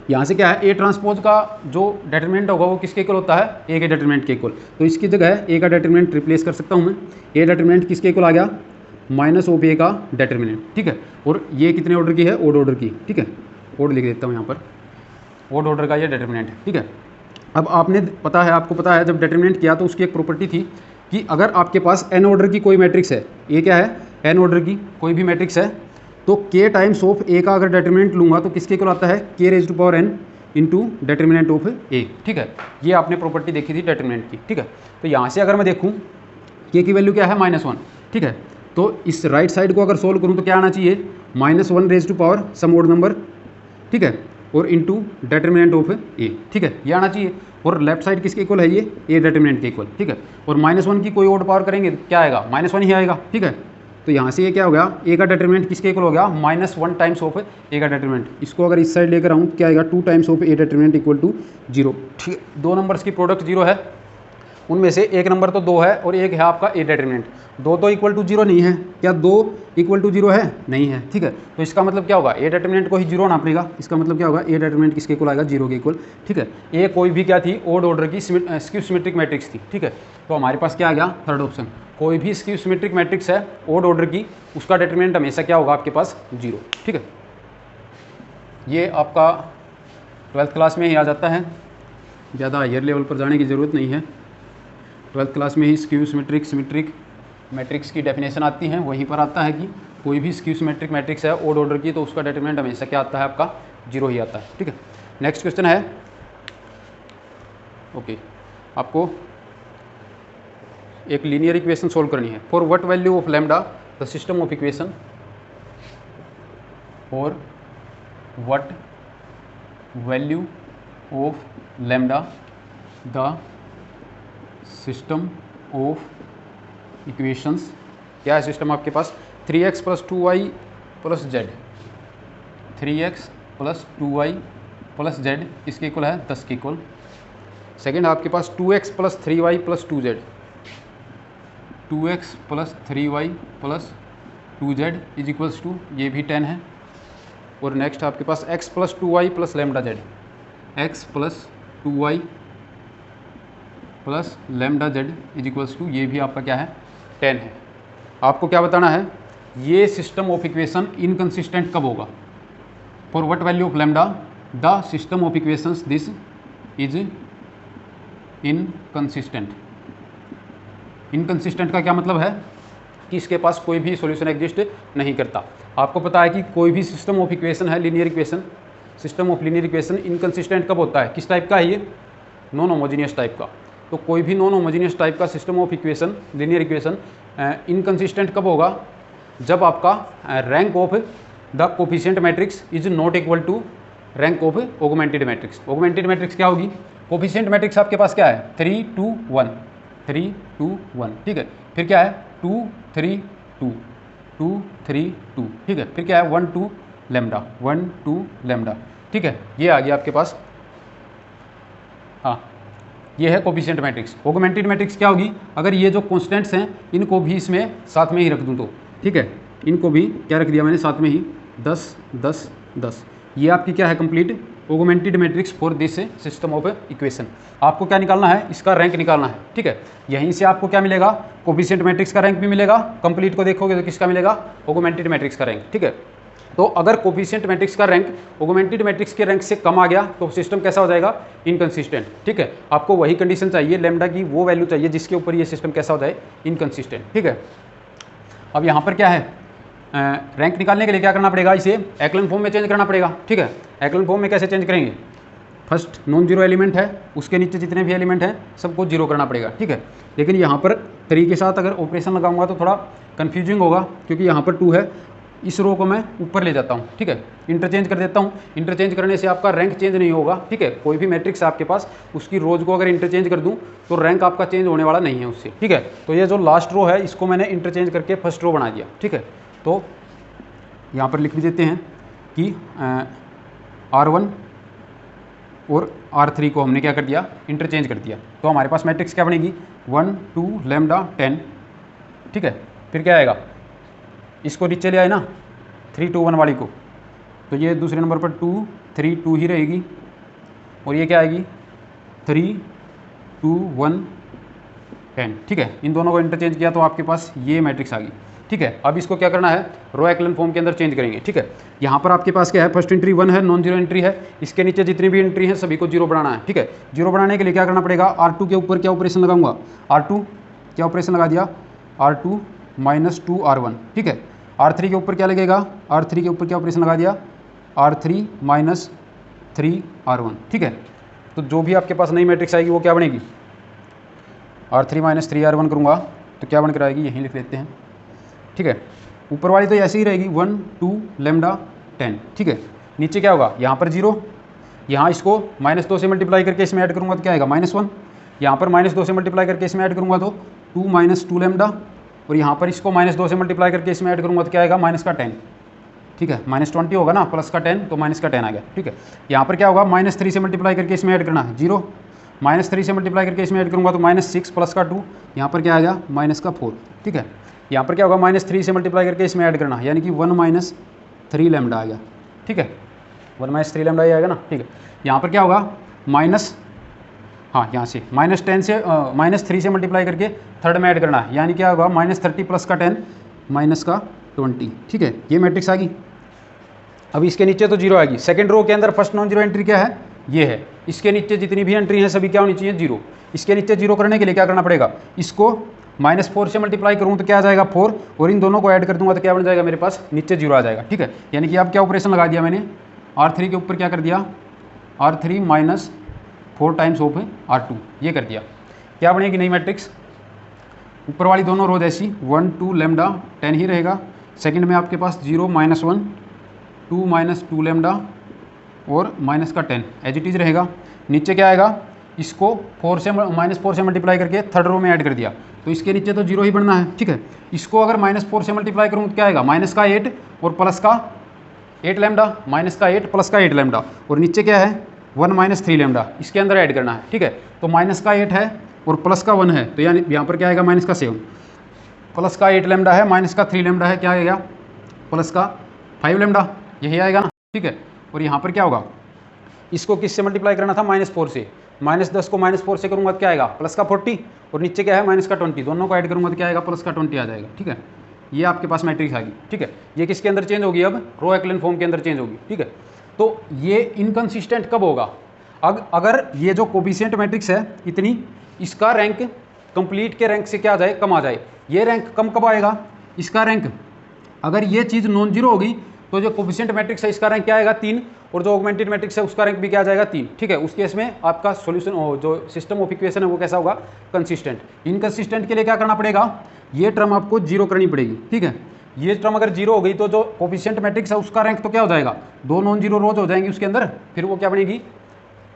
यहाँ से क्या है, ए ट्रांसपोज का जो डिटर्मिनेंट होगा वो किसके इक्वल होता है, ए के डिटर्मिनेंट के इक्वल। तो इसकी जगह ए का डिटर्मिनेंट रिप्लेस कर सकता हूँ मैं, ए डिटर्मिनेंट किसके इक्वल आ गया, माइनस ऑफ ए का डिटर्मिनेंट। ठीक है, और ये कितने ऑर्डर की है, ओड ऑर्डर की। ठीक है, ओड लिख देता हूँ यहाँ पर, ओड ऑर्डर का ये डिटर्मिनेंट है। ठीक है, अब आपको पता है जब डिटर्मिनेंट किया तो उसकी एक प्रॉपर्टी थी कि अगर आपके पास एन ऑर्डर की कोई मैट्रिक्स है, ए क्या है, एन ऑर्डर की कोई भी मैट्रिक्स है, तो k टाइम्स ऑफ ए का अगर डिटर्मिनेंट लूंगा तो किसके इक्वल आता है, k⁻n into determinant of a. ठीक है, ये आपने प्रॉपर्टी देखी थी डिटर्मिनेंट की। ठीक है, तो यहाँ से अगर मैं देखूँ k की वैल्यू क्या है, -1। ठीक है, तो इस राइट साइड को अगर सोल्व करूँ तो क्या आना चाहिए, -1 सम ओड नंबर। ठीक है, और इंटू डिटर्मिनेंट ऑफ ए। ठीक है, ये आना चाहिए। और लेफ्ट साइड किसके इक्वल है, ये ए डिटर्मिनेंट के इक्वल। ठीक है, और -1 की कोई ओड पावर करेंगे क्या आएगा, -1 ही आएगा। ठीक है, तो यहाँ से ये क्या हो गया, ए का डिटर्मिनेंट किसके इक्वल हो गया, -1 टाइम्स ऑफ ए का डिटर्मिनेंट। इसको अगर इस साइड लेकर आऊँ क्या आएगा, 2 times of A determinant equal to 0। ठीक है, 2 नंबर्स की प्रोडक्ट 0 है, उनमें से एक नंबर तो 2 है और एक है आपका ए डिटर्मिनेंट। 2 तो इक्वल टू 0 नहीं है, क्या 2 इक्वल टू 0 है, नहीं है। ठीक है, तो इसका मतलब क्या होगा, ए डिटर्मिनेंट को ही 0 होना पड़ेगा। इसका मतलब क्या होगा, ए डिटर्मिनेंट किसके इक्वल आएगा, 0 के इक्वल। ठीक है, ए कोई भी क्या थी, ओड ऑर्डर की स्क्यू सिमेट्रिक मैट्रिक्स थी। ठीक है, तो हमारे पास क्या आ गया, थर्ड ऑप्शन, कोई भी स्क्यू सिमेट्रिक मैट्रिक्स है ओड ऑर्डर की, उसका डिटर्मिनेंट हमेशा क्या होगा आपके पास, 0। ठीक है, ये आपका 12th क्लास में ही आ जाता है, ज़्यादा हायर लेवल पर जाने की ज़रूरत नहीं है। 12th क्लास में ही स्क्यू सिमेट्रिक मैट्रिक्स की डेफिनेशन आती है, वहीं पर आता है कि कोई भी स्क्यू सिमेट्रिक मैट्रिक्स है ओड ऑर्डर की, तो उसका डिटर्मिनेंट हमेशा क्या आता है आपका, 0 ही आता है। ठीक है, नेक्स्ट क्वेश्चन है, ओके, आपको एक लीनियर इक्वेशन सोल्व करनी है। For what value of lambda the system of equation, for what value of lambda the system of equations, क्या है सिस्टम आपके पास, 3x + 2y + z, 3x + 2y + z इसके equal है 10 के इक्वल। सेकेंड आपके पास 2x + 3y + 2z, 2x + 3y + 2z is equals to, ये भी 10 है। और नेक्स्ट आपके पास x + 2y + λz, x + 2y + λz is equals to, ये भी आपका क्या है, 10 है। आपको क्या बताना है, ये सिस्टम ऑफ इक्वेशन इनकंसिस्टेंट कब होगा? For what value of lambda the system of equations this is inconsistent. Inconsistent का क्या मतलब है कि इसके पास कोई भी सॉल्यूशन एग्जिस्ट नहीं करता। आपको पता है कि कोई भी सिस्टम ऑफ इक्वेशन है, linear equation, system of linear equation inconsistent कब होता है? किस टाइप का है ये? नॉन होमोजीनियस टाइप का। तो कोई भी नॉन होमोजीनियस टाइप का system of equation, linear equation inconsistent कब होगा? जब आपका rank of the coefficient matrix is not equal to rank of augmented matrix. Augmented matrix क्या होगी? कोफिशिएंट मैट्रिक्स आपके पास क्या है? 3 2 1, 3 2 1, ठीक है। फिर क्या है? 2 3 2, 2 3 2, ठीक है। फिर क्या है? 1 2 लैम्डा, 1 2 लैम्डा, ठीक है। ये आ गया आपके पास, हाँ ये है कोफिशिएंट मैट्रिक्स। ऑगमेंटेड मैट्रिक्स क्या होगी? अगर ये जो कॉन्स्टेंट्स हैं इनको भी इसमें साथ में ही रख दूँ तो, ठीक है, इनको भी क्या रख दिया मैंने साथ में ही, 10 10 10। ये आपकी क्या है? Complete augmented matrix for this system of equation. आपको क्या निकालना है? इसका रैंक निकालना है, ठीक है। यहीं से आपको क्या मिलेगा? कोफिशिएंट मैट्रिक्स का रैंक भी मिलेगा। कंप्लीट को देखोगे तो किसका मिलेगा? ऑगमेंटेड मैट्रिक्स का रैंक, ठीक है। तो अगर कोफिशिएंट मैट्रिक्स का रैंक ऑगमेंटेड मैट्रिक्स के रैंक से कम आ गया तो सिस्टम कैसा हो जाएगा? इनकंसिस्टेंट, ठीक है। आपको वही कंडीशन चाहिए, लैम्डा की वो वैल्यू चाहिए जिसके ऊपर ये सिस्टम कैसा हो जाए? इनकंसिस्टेंट, ठीक है। अब यहाँ पर क्या है? रैंक निकालने के लिए क्या करना पड़ेगा? इसे एक्लन फॉर्म में चेंज करना पड़ेगा, ठीक है। एक्लन फॉर्म में कैसे चेंज करेंगे? फर्स्ट नॉन जीरो एलिमेंट है, उसके नीचे जितने भी एलिमेंट हैं सबको जीरो करना पड़ेगा, ठीक है। लेकिन यहाँ पर 3 के साथ अगर ऑपरेशन लगाऊंगा तो थोड़ा कन्फ्यूजिंग होगा, क्योंकि यहाँ पर 2 है, इस रो को मैं ऊपर ले जाता हूँ, ठीक है, इंटरचेंज कर देता हूँ। इंटरचेंज करने से आपका रैंक चेंज नहीं होगा, ठीक है। कोई भी मैट्रिक्स आपके पास, उसकी रोज को अगर इंटरचेंज कर दूँ तो रैंक आपका चेंज होने वाला नहीं है उससे, ठीक है। तो ये जो लास्ट रो है इसको मैंने इंटरचेंज करके फर्स्ट रो बना दिया, ठीक है। तो यहाँ पर लिख भी देते हैं कि R1 और R3 को हमने क्या कर दिया? इंटरचेंज कर दिया। तो हमारे पास मैट्रिक्स क्या बनेगी? 1 2 लैम्डा 10, ठीक है। फिर क्या आएगा? इसको नीचे ले आए ना 3 2 1 वाली को, तो ये दूसरे नंबर पर 2 3 2 ही रहेगी, और ये क्या आएगी? 3 2 1 10, ठीक है। इन दोनों को इंटरचेंज किया तो आपके पास ये मैट्रिक्स आ गई, ठीक है। अब इसको क्या करना है? रो एक्लन फॉर्म के अंदर चेंज करेंगे, ठीक है। यहाँ पर आपके पास क्या है? फर्स्ट एंट्री 1 है, नॉन जीरो एंट्री है, इसके नीचे जितनी भी एंट्री है सभी को जीरो बनाना है, ठीक है। जीरो बनाने के लिए क्या करना पड़ेगा? R2 के ऊपर क्या ऑपरेशन लगाऊंगा? R2 क्या ऑपरेशन लगा दिया? R2 माइनस 2 R1, ठीक है। R3 के ऊपर क्या लगेगा? R3 के ऊपर क्या ऑपरेशन लगा दिया? R3 माइनस 3 R1, ठीक है। तो जो भी आपके पास नई मैट्रिक्स आएगी वो क्या बनेगी? R3 माइनस 3 R1 करूँगा तो क्या बनकर आएगी? यहीं लिख लेते हैं, ठीक है। ऊपर वाली तो ऐसे ही रहेगी 1 2 लैम्डा 10, ठीक है। नीचे क्या होगा? यहाँ पर 0, यहाँ इसको -2 से मल्टीप्लाई करके इसमें ऐड करूँगा तो क्या आएगा? -1। यहाँ पर -2 से मल्टीप्लाई करके इसमें ऐड करूँगा तो 2 माइनस 2 लैम्डा, और यहाँ पर इसको -2 से मल्टीप्लाई करके इसमें ऐड करूँगा तो क्या आएगा? -10, ठीक है। -20 होगा ना, प्लस का 10 तो -10 आ गया, ठीक है। यहाँ पर क्या होगा? -3 से मल्टीप्लाई करके इसमें ऐड करना है 0, -3 से मल्टीप्लाई करके इसमें ऐड करूँगा तो -6 प्लस का 2, यहाँ पर क्या आ गया? -4, ठीक है। यहाँ पर क्या होगा? -3 से मल्टीप्लाई करके इसमें ऐड करना, यानी कि 1 3 लैम्डा आ गया, ठीक है। 1 3 लैम्डा ये आएगा ना, ठीक है। यहाँ पर क्या होगा? यहाँ से -10 से -3 से मल्टीप्लाई करके थर्ड में ऐड करना है, यानी क्या होगा? -30 प्लस का 10 माइनस का 20, ठीक है। ये मैट्रिक्स आ गई। अब इसके नीचे तो जीरो आएगी। सेकंड रो के अंदर फर्स्ट नॉन जीरो एंट्री क्या है? ये है। इसके नीचे जितनी भी एंट्री हैं सभी क्या होनी चाहिए? जीरो। इसके नीचे जीरो करने के लिए क्या करना पड़ेगा? इसको -4 से मल्टीप्लाई करूँ तो क्या आ जाएगा? 4, और इन दोनों को ऐड कर दूंगा तो क्या बन जाएगा? मेरे पास नीचे जीरो आ जाएगा, ठीक है। यानी कि अब क्या ऑपरेशन लगा दिया मैंने? R3 के ऊपर क्या कर दिया? R3 minus 4 times of R2, ये कर दिया। क्या बनेगी नई मैट्रिक्स? ऊपर वाली दोनों रोज ऐसी 1 2 लैम्डा 10 ही रहेगा। सेकंड में आपके पास 0 -1 2 माइनस 2 लैम्डा और माइनस का 10 एज इट इज़ रहेगा। नीचे क्या आएगा? इसको -4 से मल्टीप्लाई करके थर्ड रो में ऐड कर दिया, तो इसके नीचे तो जीरो ही बनना है, ठीक है। इसको अगर -4 से मल्टीप्लाई करूँ तो क्या आएगा? -8 और प्लस का 8 लैम्डा, -8 प्लस का 8 लैम्डा, और नीचे क्या है? 1 3 लैम्डा, इसके अंदर ऐड करना है, ठीक है। तो -8 है और प्लस का 1 है, तो यानी यहाँ पर क्या आएगा? -7 प्लस का 8 लैम्डा है, -3 लैम्डा है, क्या आएगा? प्लस का 5 लैम्डा, यही आएगा ना, ठीक है। और यहाँ पर क्या होगा? इसको किससे मल्टीप्लाई करना था? -4 से। -10 को -4 से करूँगा तो क्या आएगा? प्लस का 40, और नीचे क्या है? -20, दोनों को ऐड करूँगा तो क्या आएगा? प्लस का 20 आ जाएगा, ठीक है। ये आपके पास मैट्रिक्स आ गई, ठीक है। ये किसके अंदर चेंज होगी, अब रो एक्लन फॉर्म के अंदर चेंज होगी, ठीक है। तो ये इनकंसिस्टेंट कब होगा, अगर ये जो कोफिशिएंट मैट्रिक्स है इतनी, इसका रैंक कंप्लीट के रैंक से क्या आ जाए, कम आ जाए। ये रैंक कम कब आएगा, इसका रैंक, अगर ये चीज़ नॉन जीरो होगी तो जो कोफिशिएंट मैट्रिक्स है इसका रैंक क्या आएगा, 3, और जो ऑगमेंटेड मैट्रिक्स है उसका रैंक भी क्या आ जाएगा, 3, ठीक है। उस केस में आपका सॉल्यूशन जो सिस्टम ऑफ इक्वेशन है वो कैसा होगा, कंसिस्टेंट। इनकंसिस्टेंट के लिए क्या करना पड़ेगा, ये टर्म आपको जीरो करनी पड़ेगी, ठीक है। ये टर्म अगर जीरो हो गई तो जो कोफिशिएंट मैट्रिक्स है उसका रैंक तो क्या हो जाएगा, 2 नॉन जीरो रोज हो जाएंगी उसके अंदर, फिर वो क्या बनेगी,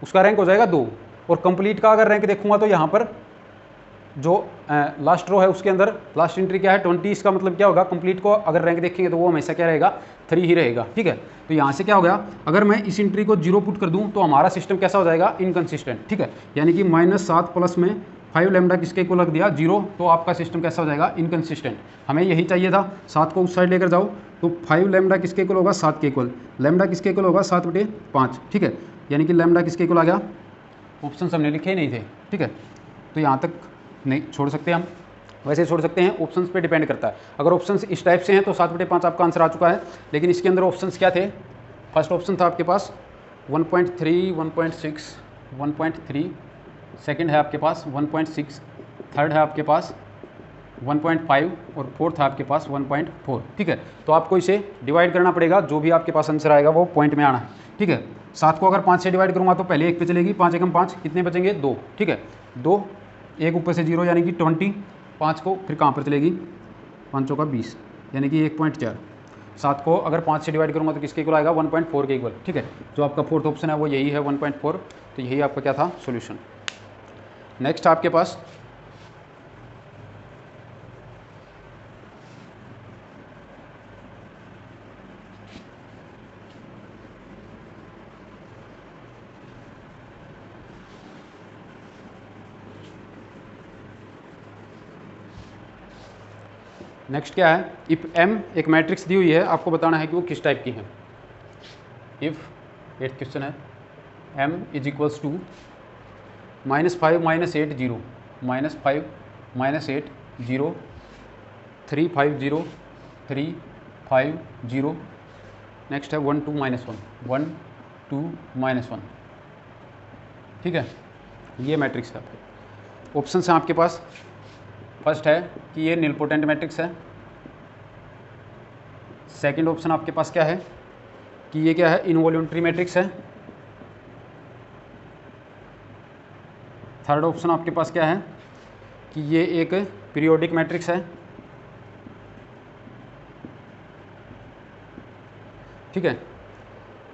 उसका रैंक हो जाएगा 2। और कंप्लीट का अगर रैंक देखूंगा तो यहाँ पर जो लास्ट रो है उसके अंदर लास्ट एंट्री क्या है, 20। इसका मतलब क्या होगा, कंप्लीट को अगर रैंक देखेंगे तो वो हमेशा क्या रहेगा, 3 ही रहेगा, ठीक है। तो यहाँ से क्या हो गया, अगर मैं इस एंट्री को 0 पुट कर दूँ तो हमारा सिस्टम कैसा हो जाएगा, इनकंसिस्टेंट, ठीक है। यानी कि -7 प्लस में 5 लैम्डा किसके को लग दिया 0, तो आपका सिस्टम कैसा हो जाएगा, इनकंसिस्टेंट। हमें यही चाहिए था, 7 को उस साइड लेकर जाओ तो 5 लैम्डा किसके इक्वल होगा, 7 के इक्वल। लैम्डा किसके इक्वल होगा, 7/5, ठीक है। यानी कि लैम्डा किसके इक्वल आ गया, ऑप्शन हमने लिखे ही नहीं थे, ठीक है। तो यहाँ तक नहीं छोड़ सकते हम, वैसे छोड़ सकते हैं, ऑप्शंस पे डिपेंड करता है। अगर ऑप्शंस इस टाइप से हैं तो 7/5 आपका आंसर आ चुका है। लेकिन इसके अंदर ऑप्शंस क्या थे, फर्स्ट ऑप्शन था आपके पास 1.3, 1.6, 1.3, सेकंड है आपके पास 1.6, थर्ड है आपके पास 1.5 और फोर्थ है आपके पास 1.4, ठीक है। तो आपको इसे डिवाइड करना पड़ेगा, जो भी आपके पास आंसर आएगा वो पॉइंट में आना है, ठीक है। 7 को अगर 5 से डिवाइड करूँगा तो पहले 1 पे चलेगी, 5 एकम 5, कितने बचेंगे, 2, ठीक है। 2, 1 ऊपर से 0 यानी कि 20, 5 को फिर कहाँ पर चलेगी, 5 चौका 20 यानी कि 1.4। 7 को अगर 5 से डिवाइड करूँगा तो किसके इक्वल आएगा, 1.4 के इक्वल, ठीक है। जो आपका फोर्थ ऑप्शन है वो यही है, 1.4। तो यही आपका क्या था, सोल्यूशन। नेक्स्ट आपके पास नेक्स्ट क्या है, इफ़ m एक मैट्रिक्स दी हुई है, आपको बताना है कि वो किस टाइप की है। इफ़ 8th क्वेश्चन है, m is equals to -5 -8 0, -5 -8 0, 3 5 0, 3 5 0, next है 1 2 -1, 1 2 -1, ठीक है। ये मैट्रिक्स है। ऑप्शन हैं आपके पास, फर्स्ट है कि ये नीलपोटेंट मैट्रिक्स है। सेकंड ऑप्शन आपके पास क्या है कि ये क्या है, इनवॉल्यूंटरी मैट्रिक्स है। थर्ड ऑप्शन आपके पास क्या है कि ये एक पीरियोडिक मैट्रिक्स है, ठीक है।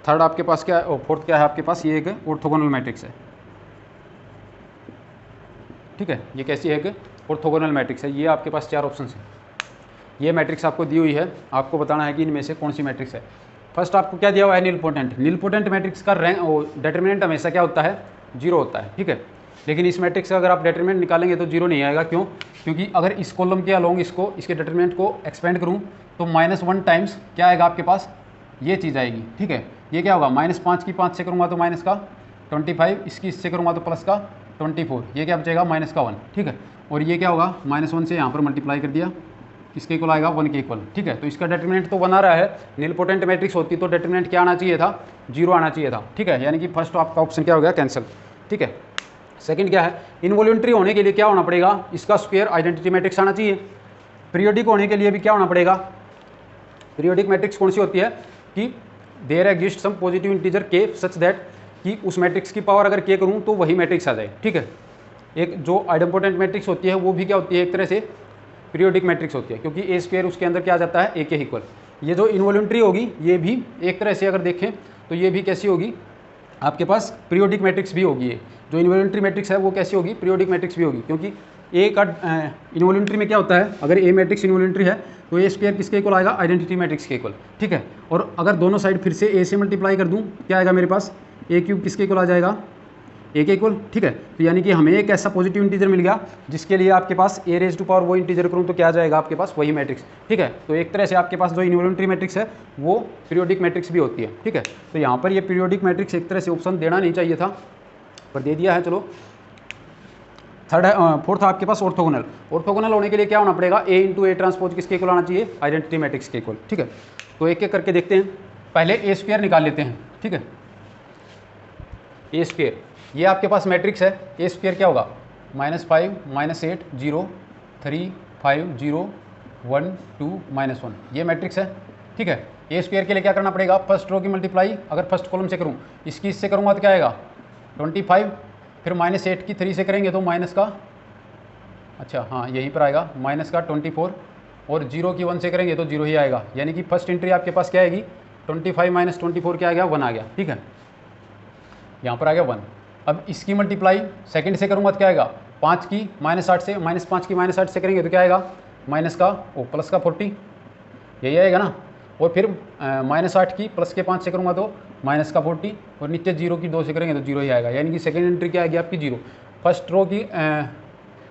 थर्ड आपके पास क्या है, और फोर्थ क्या है आपके पास, ये एक ऑर्थोगोनल मैट्रिक्स है, ठीक है। ये कैसी है, एक ऑर्थोगोनल मैट्रिक्स है। ये आपके पास 4 ऑप्शन है। ये मैट्रिक्स आपको दी हुई है, आपको बताना है कि इनमें से कौन सी मैट्रिक्स है। फर्स्ट आपको क्या दिया हुआ है, नीलपोटेंट। नीलपोटेंट मैट्रिक्स का रैंक डिटरमिनेंट हमेशा क्या होता है, 0 होता है, ठीक है। लेकिन इस मैट्रिक्स का अगर आप डिटरमिनेंट निकालेंगे तो 0 नहीं आएगा, क्यों, क्योंकि अगर इस कॉलम के अलोंग इसके डिटरमिनेंट को एक्सपेंड करूँ तो -1 टाइम्स क्या आएगा आपके पास, ये चीज़ आएगी, ठीक है। ये क्या होगा, -5 की 5 से करूँगा तो माइनस का 25, इसकी इससे करूँगा तो प्लस का 24, ये क्या बचेगा, -1, ठीक है। और ये क्या होगा, -1 से यहाँ पर मल्टीप्लाई कर दिया, किसके इक्वल आएगा, 1 के इक्वल, ठीक है। तो इसका डिटरमिनेंट तो बना रहा है। नीलपोटेंट मैट्रिक्स होती तो डिटरमिनेंट क्या आना चाहिए था, 0 आना चाहिए था, ठीक है। यानी कि फर्स्ट आपका ऑप्शन क्या हो गया, कैंसिल, ठीक है। सेकंड क्या है, इनवॉल्यूंटरी होने के लिए क्या होना पड़ेगा, इसका स्क्वायर आइडेंटिटी मैट्रिक्स आना चाहिए। पीरियोडिक होने के लिए भी क्या होना पड़ेगा, पीरियोडिक मैट्रिक्स कौन सी होती है कि there exist some positive integer k such that कि उस मैट्रिक्स की पावर अगर के करूँ तो वही मैट्रिक्स आ जाए, ठीक है। एक जो आइडेंपोटेंट मैट्रिक्स होती है वो भी क्या होती है, एक तरह से पीरियोडिक मैट्रिक्स होती है, क्योंकि ए स्क्वायर उसके अंदर क्या आ जाता है, ए के इक्वल। ये जो इनवॉल्यूंटरी होगी ये भी एक तरह से अगर देखें तो ये भी कैसी होगी, आपके पास पीरियोडिक मैट्रिक्स भी होगी। ये जो इनवॉल्यूंटरी मैट्रिक्स है वो कैसी होगी, पीरियोडिक मैट्रिक्स भी होगी, क्योंकि ए का इनवॉल्यूंटरी में क्या होता है, अगर ए मैट्रिक्स इनवॉल्यूंटरी है तो ए स्क्वायर किसके इक्वल आएगा, आइडेंटिटी मैट्रिक्स के इक्वल, ठीक है। और अगर दोनों साइड फिर से ए से मल्टीप्लाई कर दूँ, क्या आएगा मेरे पास, ए क्यूब किसके इक्वल आ जाएगा, ए के इक्वल, ठीक है। तो यानी कि हमें एक ऐसा पॉजिटिव इंटीजर मिल गया जिसके लिए आपके पास ए रेज टू पावर वो इंटीजर करूँ तो क्या आ जाएगा आपके पास, वही मैट्रिक्स, ठीक है। तो एक तरह से आपके पास जो इनवॉल्यूंटरी मैट्रिक्स है वो पीरियोडिक मैट्रिक्स भी होती है, ठीक है। तो यहाँ पर ये पीरियोडिक मैट्रिक्स एक तरह से ऑप्शन देना नहीं चाहिए था, पर दे दिया है, चलो फोर्थ आपके पास ऑर्थोगोनल। ऑर्थोगोनल होने के लिए क्या होना पड़ेगा, ए इंटू ए ट्रांसपोज किसके इक्वल आना चाहिए, आइडेंटिटी मैट्रिक्स के इक्वल। ठीक है, तो एक एक करके देखते हैं। पहले ए स्क्वायर निकाल लेते हैं। ठीक है, ए स्क्वायर ये आपके पास मैट्रिक्स है। ए स्क्वायर क्या होगा, -5 -8 0 3 5 0 1 2 -1, ये मैट्रिक्स है। ठीक है, ए स्क्वायर के लिए क्या करना पड़ेगा, फर्स्ट रो की मल्टीप्लाई अगर फर्स्ट कॉलम से करूँ, इसकी इससे करूँगा तो क्या आएगा 25, फिर -8 की 3 से करेंगे तो माइनस का, अच्छा हाँ यहीं पर आएगा, माइनस का 24, और 0 की 1 से करेंगे तो 0 ही आएगा। यानी कि फर्स्ट एंट्री आपके पास क्या आएगी, 25 - 24 क्या आ गया, 1 आ गया। ठीक है, यहाँ पर आ गया 1। अब इसकी मल्टीप्लाई सेकंड से करूँगा तो क्या आएगा, 5 की -8 से, -5 की -8 से करेंगे तो क्या आएगा, माइनस का प्लस का 40, यही आएगा ना। और फिर -8 की प्लस के 5 से करूँगा तो माइनस का 40, और नीचे 0 की 2 से करेंगे तो 0 ही आएगा। यानी कि सेकंड एंट्री क्या आएगी आपकी 0। फर्स्ट रो की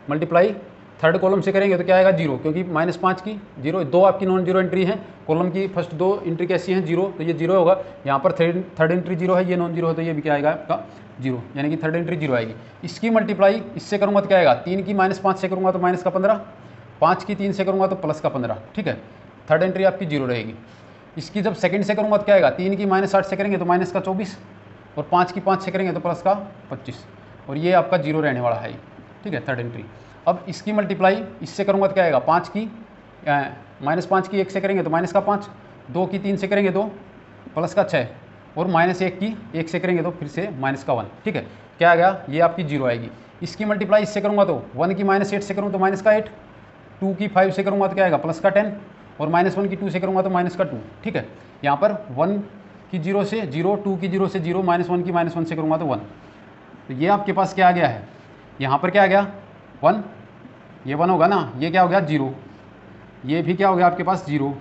मल्टीप्लाई थर्ड कॉलम से करेंगे तो क्या आएगा 0, क्योंकि -5 की 0, 2 आपकी नॉन जीरो एंट्री है। कॉलम की फर्स्ट 2 एंट्री कैसी हैं 0, तो ये 0 होगा। यहाँ पर थर्ड एंट्री 0 है, ये नॉन जीरो है, तो ये भी क्या आएगा आपका 0, यानी कि थर्ड एंट्री 0 आएगी। इसकी मल्टीप्लाई इससे करूँगा तो क्या आएगा, 3 की -5 से करूँगा तो माइनस का 15, 5 की 3 से करूँगा तो प्लस का 15। ठीक है, थर्ड एंट्री आपकी 0 रहेगी। इसकी जब सेकंड से करूँगा तो क्या आएगा, 3 की -8 से करेंगे तो माइनस का 24, और 5 की 5 से करेंगे तो प्लस का 25, और ये आपका 0 रहने वाला है। ठीक है, थर्ड एंट्री। अब इसकी मल्टीप्लाई इससे करूँगा तो क्या आएगा, 5 की -5 की 1 से करेंगे तो माइनस का 5, 2 की 3 से करेंगे तो प्लस का 6, और -1 की 1 से करेंगे तो फिर से माइनस का 1। ठीक है, क्या आ गया, ये आपकी 0 आएगी। इसकी मल्टीप्लाई इससे करूँगा तो 1 की -8 से करूँ तो माइनस का 8, 2 की 5 से करूँगा तो क्या आएगा प्लस का 10, और -1 की 2 से करूँगा तो माइनस का 2। ठीक है, यहाँ पर 1 की 0 से 0, 2 की 0 से 0, -1 की -1 से करूँगा तो 1। तो ये आपके पास क्या आ गया है, यहाँ पर क्या आ गया 1, ये 1 होगा ना, ये क्या हो गया 0, ये भी क्या हो गया आपके पास 0,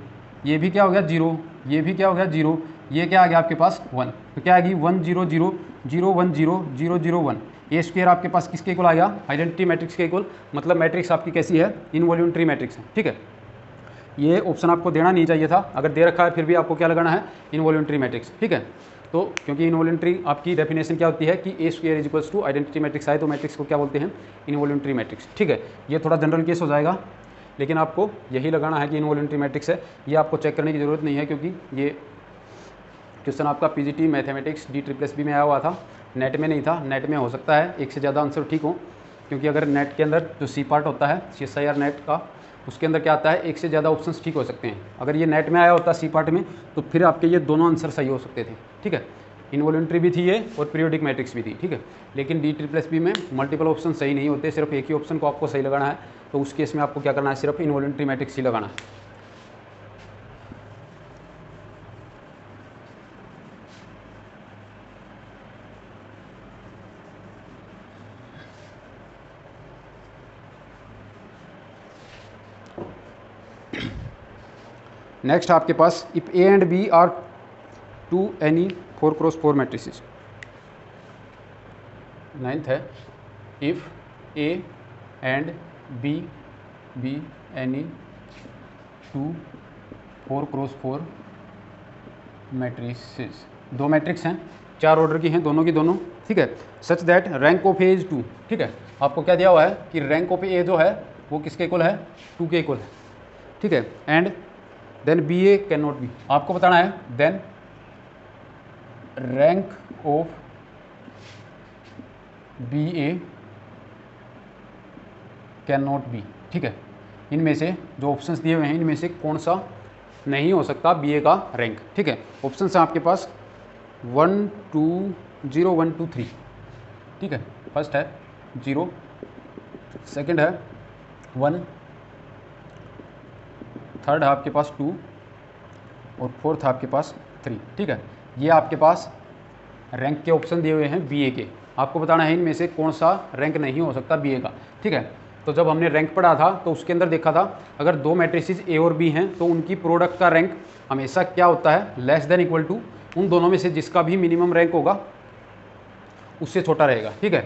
ये भी क्या हो गया 0, ये भी क्या हो गया 0, ये क्या आ गया आपके पास 1। तो क्या आएगी 1 0 0 0 1 0 0 0 1। ए स्क्वायर आपके पास किसके इक्वल आ गया, आइडेंटिटी मैट्रिक्स के इक्वल। मतलब मैट्रिक्स आपकी कैसी है, इनवॉल्यूंटरी मैट्रिक्स है। ठीक है, ये ऑप्शन आपको देना नहीं चाहिए था, अगर दे रखा है फिर भी आपको क्या लगाना है, इनवॉल्यूंटरी मैट्रिक्स। ठीक है, तो क्योंकि इनवॉल्यूंटरी आपकी डेफिनेशन क्या होती है कि a square is equals to identity matrix आए तो मैट्रिक्स को क्या बोलते हैं, इनवॉल्यूंटरी मैट्रिक्स। ठीक है, ये थोड़ा जनरल केस हो जाएगा, लेकिन आपको यही लगाना है कि इनवॉल्यूंटरी मैट्रिक्स है। ये आपको चेक करने की ज़रूरत नहीं है, क्योंकि ये क्वेश्चन आपका पीजीटी मैथमेटिक्स DSSB में आया हुआ था, नेट में नहीं था। नेट में हो सकता है एक से ज़्यादा आंसर ठीक हो, क्योंकि अगर नेट के अंदर जो सी पार्ट होता है CSIR नेट का, उसके अंदर क्या आता है, एक से ज़्यादा ऑप्शंस ठीक हो सकते हैं। अगर ये नेट में आया होता सी पार्ट में, तो फिर आपके ये दोनों आंसर सही हो सकते थे। ठीक है, इनवॉल्यूंटरी भी थी ये और पीरियोडिक मैट्रिक्स भी थी। ठीक है, लेकिन DSSB में मल्टीपल ऑप्शन सही नहीं होते, सिर्फ एक ही ऑप्शन को आपको सही लगाना है। तो उस केस में आपको क्या करना है, सिर्फ इनवॉल्यूंटरी मैट्रिक्स ही लगाना है। नेक्स्ट आपके पास if a and B are two any 4x4 matrices. 9th है if a and b be any 2 4x4 matrices. 2 matrix हैं, 4 ऑर्डर की हैं दोनों की दोनों। ठीक है, such that rank of A is 2। ठीक है, आपको क्या दिया हुआ है कि रैंक ऑफ ए जो है वो किसके इक्वल है, 2 के इक्वल है। ठीक है, and then B A can not be, आपको बताना है then rank of B A can not be. ठीक है, इनमें से जो ऑप्शंस दिए हुए हैं इनमें से कौन सा नहीं हो सकता बी ए का रैंक। ठीक है, ऑप्शंस हैं आपके पास 1 2 0 1 2 3। ठीक है, फर्स्ट है 0, सेकंड है 1, थर्ड है आपके पास 2, और फोर्थ है आपके पास 3। ठीक है, ये आपके पास रैंक के ऑप्शन दिए हुए हैं बीए के। आपको बताना है इनमें से कौन सा रैंक नहीं हो सकता बीए का। ठीक है, तो जब हमने रैंक पढ़ा था तो उसके अंदर देखा था अगर 2 मैट्रिसेस ए और बी हैं तो उनकी प्रोडक्ट का रैंक हमेशा क्या होता है, लेस देन इक्वल टू उन दोनों में से जिसका भी मिनिमम रैंक होगा उससे छोटा रहेगा। ठीक है,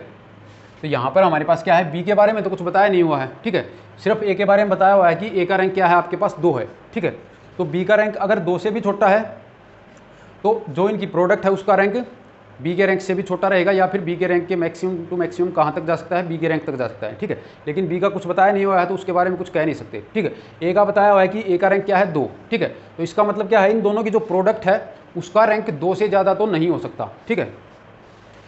तो यहाँ पर हमारे पास क्या है, बी के बारे में तो कुछ बताया नहीं हुआ है। ठीक है, सिर्फ ए के बारे में बताया हुआ है कि ए का रैंक क्या है आपके पास 2 है। ठीक है, तो बी का रैंक अगर 2 से भी छोटा है तो जो इनकी प्रोडक्ट है उसका रैंक बी के रैंक से भी छोटा रहेगा, या फिर बी के रैंक के मैक्सिमम टू मैक्सिमम कहाँ तक जा सकता है, बी के रैंक तक जा सकता है, ठीक है। लेकिन बी का कुछ बताया नहीं हुआ है तो उसके बारे में कुछ कह नहीं सकते, ठीक है। ए का बताया हुआ है कि ए का रैंक क्या है 2, ठीक है। तो इसका मतलब क्या है, इन दोनों की जो प्रोडक्ट है उसका रैंक 2 से ज़्यादा तो नहीं हो सकता, ठीक है।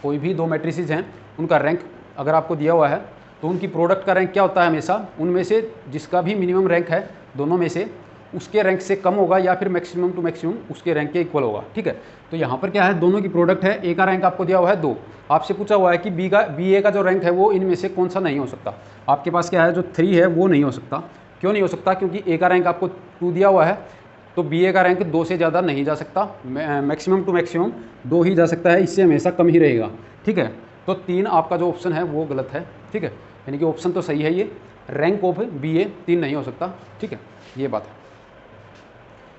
कोई भी दो मैट्रिसेस हैं उनका रैंक अगर आपको दिया हुआ है तो उनकी प्रोडक्ट का रैंक क्या होता है, हमेशा उनमें से जिसका भी मिनिमम रैंक है दोनों में से उसके रैंक से कम होगा, या फिर मैक्सिमम टू मैक्सिमम उसके रैंक के इक्वल होगा, ठीक है। तो यहाँ पर क्या है, दोनों की प्रोडक्ट है, ए का रैंक आपको दिया हुआ है 2, आपसे पूछा हुआ है कि बी ए का जो रैंक है वो इनमें से कौन सा नहीं हो सकता। आपके पास क्या है, जो 3 है वो नहीं हो सकता। क्यों नहीं हो सकता, क्योंकि ए का रैंक आपको 2 दिया हुआ है, तो बी ए का रैंक 2 से ज़्यादा नहीं जा सकता, मैक्सिमम टू मैक्सिमम 2 ही जा सकता है, इससे हमेशा कम ही रहेगा, ठीक है। तो 3 आपका जो ऑप्शन है वो गलत है, ठीक है। यानी कि ऑप्शन तो सही है ये, रैंक ऑफ बी ए 3 नहीं हो सकता, ठीक है, ये बात है।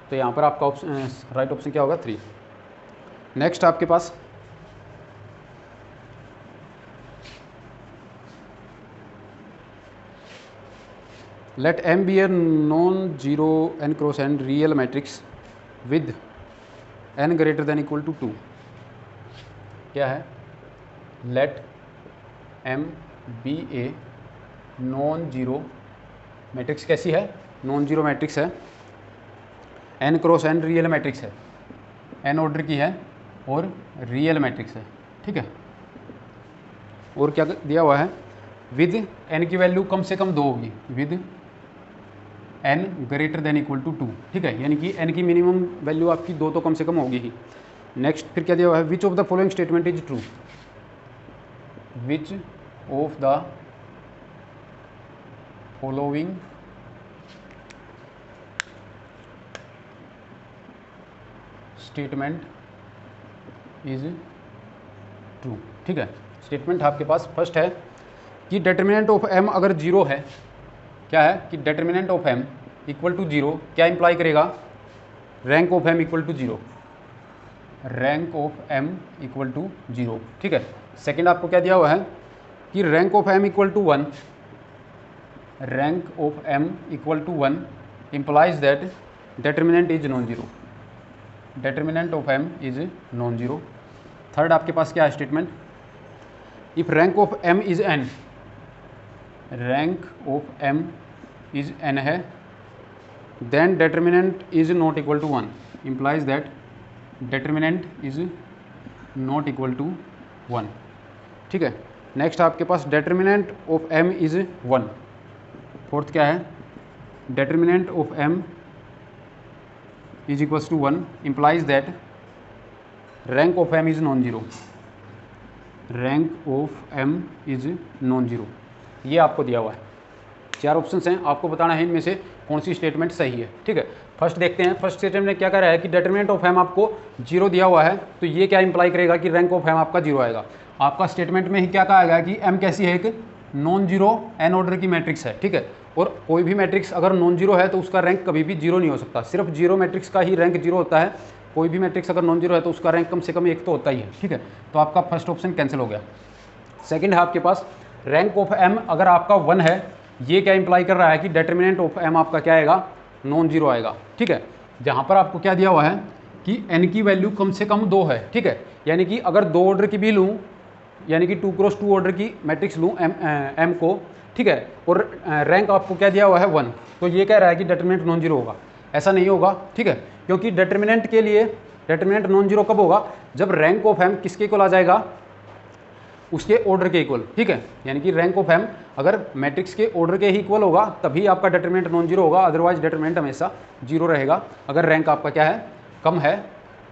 तो यहाँ पर आपका ऑप्शन राइट ऑप्शन क्या होगा 3। नेक्स्ट आपके पास let m be a non zero n cross n real matrix with n greater than equal to 2। क्या है, let m be a non zero matrix, कैसी है, नॉन जीरो मैट्रिक्स है, n cross n real matrix है, n order की है और real matrix है, ठीक है। और क्या दिया हुआ है, विद एन की वैल्यू कम से कम 2 होगी, with n greater than equal to 2, ठीक है। यानी कि एन की मिनिमम वैल्यू आपकी 2 तो कम से कम होगी ही। नेक्स्ट फिर क्या दिया हुआ है, which of the following statement is true, which of the following statement is true, ठीक है। स्टेटमेंट आपके पास फर्स्ट है कि डिटर्मिनेंट ऑफ एम अगर 0 है, क्या है कि determinant of M equal to 0 क्या इंप्लाई करेगा, rank of M equal to 0, rank of M equal to 0, ठीक है। सेकंड आपको क्या दिया हुआ है कि rank of M equal to 1, rank of M equal to 1 implies that determinant is non zero, determinant of M is non zero. Third आपके पास क्या है statement, if rank of M is n, rank of M is n है, then determinant is not equal to 1, implies that determinant is not equal to 1, ठीक है। Next आपके पास determinant of M is 1। Fourth क्या है, determinant of M is equals to 1 implies that rank of M is non zero, rank of M is non zero. ये आपको दिया हुआ है, 4 ऑप्शंस हैं, आपको बताना है इनमें से कौन सी स्टेटमेंट सही है, ठीक है। फर्स्ट देखते हैं, फर्स्ट स्टेटमेंट में क्या कह रहा है कि डिटर्मिनेंट ऑफ एम आपको 0 दिया हुआ है, तो ये क्या इंप्लाई करेगा कि रैंक ऑफ एम आपका 0 आएगा। आपका स्टेटमेंट में ही क्या कहा गया कि एम कैसी है, एक नॉन जीरो एन ऑर्डर की मैट्रिक्स है, ठीक है। और कोई भी मैट्रिक्स अगर नॉन जीरो है तो उसका रैंक कभी भी 0 नहीं हो सकता, सिर्फ जीरो मैट्रिक्स का ही रैंक 0 होता है। कोई भी मैट्रिक्स अगर नॉन जीरो है तो उसका रैंक कम से कम 1 तो होता ही है, ठीक है। तो आपका फर्स्ट ऑप्शन कैंसिल हो गया। सेकंड है आपके पास रैंक ऑफ एम अगर आपका 1 है, ये क्या इंप्लाई कर रहा है कि डिटर्मिनेंट ऑफ एम आपका क्या आएगा, नॉन जीरो आएगा, ठीक है। जहाँ पर आपको क्या दिया हुआ है कि एन की वैल्यू कम से कम 2 है, ठीक है। यानी कि अगर 2 ऑर्डर की भी लूँ, यानी कि 2 क्रॉस 2 ऑर्डर की मैट्रिक्स लूँ एम को, ठीक है, और रैंक आपको क्या दिया हुआ है 1, तो ये कह रहा है कि डिटर्मिनेंट नॉन जीरो होगा। ऐसा नहीं होगा, ठीक है, क्योंकि डिटर्मिनेंट के लिए डिटर्मिनेंट नॉन जीरो कब होगा, जब रैंक ऑफ एम किसके इक्वल आ जाएगा, उसके ऑर्डर के इक्वल, ठीक है। यानी कि रैंक ऑफ एम अगर मैट्रिक्स के ऑर्डर के ही इक्वल होगा तभी आपका डिटर्मिनेंट नॉन जीरो होगा, अदरवाइज डिटर्मिनेंट हमेशा 0 रहेगा अगर रैंक आपका क्या है, कम है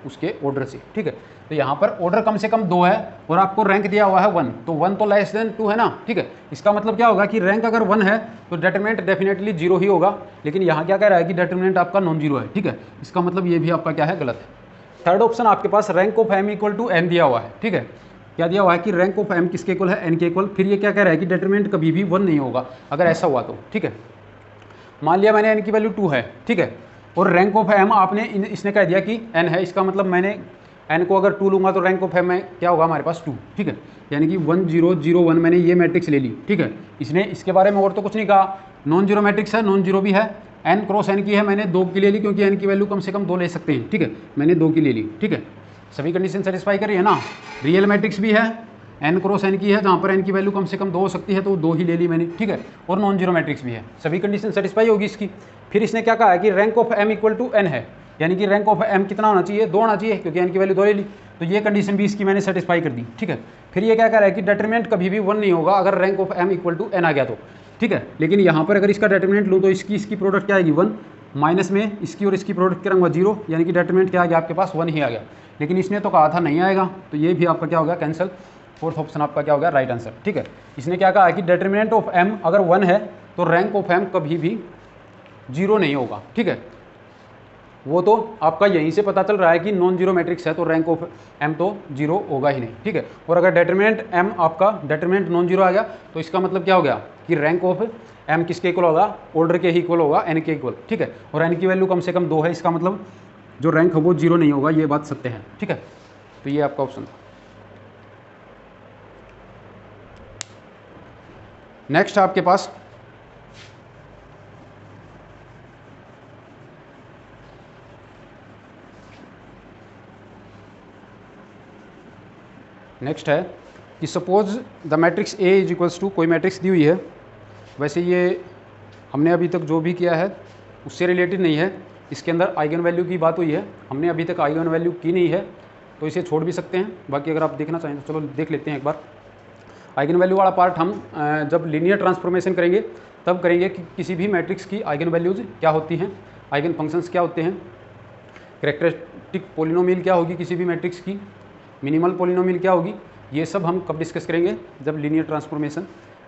उसके ऑर्डर से, ठीक है। तो यहाँ पर ऑर्डर कम से कम 2 है और आपको रैंक दिया हुआ है 1, तो 1 तो लेस देन 2 है ना, ठीक है। इसका मतलब क्या होगा कि रैंक अगर 1 है तो डिटर्मिनेंट डेफिनेटली 0 ही होगा, लेकिन यहाँ क्या कह रहा है कि डिटर्मिनेंट आपका नॉन जीरो है, ठीक है। इसका मतलब ये भी आपका क्या है, गलत है। थर्ड ऑप्शन आपके पास rank of M equal to n दिया हुआ है, ठीक है। क्या दिया हुआ है कि रैंक ऑफ एम किसके इक्वल है, एन के इक्वल। फिर ये क्या कह रहा है कि डिटर्मिनेंट कभी भी 1 नहीं होगा, अगर ऐसा हुआ तो, ठीक है। मान लिया मैंने एन की वैल्यू 2 है, ठीक है, और रैंक ऑफ एम आपने इसने कह दिया कि एन है, इसका मतलब मैंने एन को अगर 2 लूँगा तो रैंक ऑफ एम में क्या होगा हमारे पास 2, ठीक है। यानी कि 1 0 0 1 मैंने ये मैट्रिक्स ले ली, ठीक है। इसने इसके बारे में और तो कुछ नहीं कहा, नॉन जीरो मैट्रिक्स है, नॉन जीरो भी है, एन क्रॉस एन की है, मैंने 2 की ले ली क्योंकि एन की वैल्यू कम से कम 2 ले सकते हैं, ठीक है, मैंने 2 की ले ली, ठीक है। सभी कंडीशन सेटिस्फाई कर रही है ना। रियल मैट्रिक्स भी है, n क्रॉस n की है, जहाँ पर n की वैल्यू कम से कम 2 हो सकती है, तो 2 ही ले ली मैंने, ठीक है। और नॉन जीरो मैट्रिक्स भी है, सभी कंडीशन सेटिस्फाई होगी इसकी। फिर इसने क्या कहा है कि rank of m equal to n है, यानी कि रैंक ऑफ m कितना होना चाहिए, 2 होना चाहिए, क्योंकि n की वैल्यू 2 ले ली, तो ये कंडीशन भी इसकी मैंने सेटिस्फाई कर दी, ठीक है। फिर ये क्या कह रहा है कि डिटरमिनेंट कभी भी 1 नहीं होगा अगर rank of m equal to n आ गया तो, ठीक है। लेकिन यहाँ पर अगर इसका डिटरमिनेंट लूँ तो इसकी प्रोडक्ट क्या आएगी 1, माइनस में इसकी और इसकी प्रोडक्ट करूँगा 0, यानी कि डिटरमिनेंट क्या आ गया आपके पास 1 ही आ गया। लेकिन इसने तो कहा था नहीं आएगा, तो ये भी आपका क्या होगा कैंसिल, फोर्थ ऑप्शन आपका क्या होगा राइट आंसर, ठीक है। इसने क्या कहा कि डिटरमिनेंट ऑफ m अगर 1 है तो रैंक ऑफ m कभी भी 0 नहीं होगा, ठीक है। वो तो आपका यहीं से पता चल रहा है कि नॉन जीरो मैट्रिक्स है तो रैंक ऑफ m तो 0 होगा ही नहीं, ठीक है। और अगर डिटरमिनेंट m आपका डिटरमिनेंट नॉन जीरो आ गया तो इसका मतलब क्या हो गया कि रैंक ऑफ m किसके इक्वल होगा, ऑर्डर के ही इक्वल होगा, n के इक्वल, ठीक है। और n की वैल्यू कम से कम 2 है, इसका मतलब जो रैंक है वो 0 नहीं होगा, ये बात सत्य है, ठीक है। तो ये आपका ऑप्शन था। नेक्स्ट आपके पास नेक्स्ट है कि suppose the matrix A is equals to, कोई मैट्रिक्स दी हुई है, वैसे ये हमने अभी तक जो भी किया है उससे रिलेटेड नहीं है, इसके अंदर आइगन वैल्यू की बात हुई है, हमने अभी तक आइगन वैल्यू की नहीं है, तो इसे छोड़ भी सकते हैं। बाकी अगर आप देखना चाहें तो चलो देख लेते हैं एक बार। आइगन वैल्यू वाला पार्ट हम जब लीनियर ट्रांसफॉर्मेशन करेंगे तब करेंगे कि किसी भी मैट्रिक्स की आइगन वैल्यूज़ क्या होती हैं, आइगन फंक्शंस क्या होते हैं, कैरेक्टरिस्टिक पोलिनोमियल क्या होगी किसी भी मैट्रिक्स की, मिनिमल पोलिनोमियल क्या होगी, ये सब हम कब डिस्कस करेंगे, जब लीनियर ट्रांसफॉर्मेशन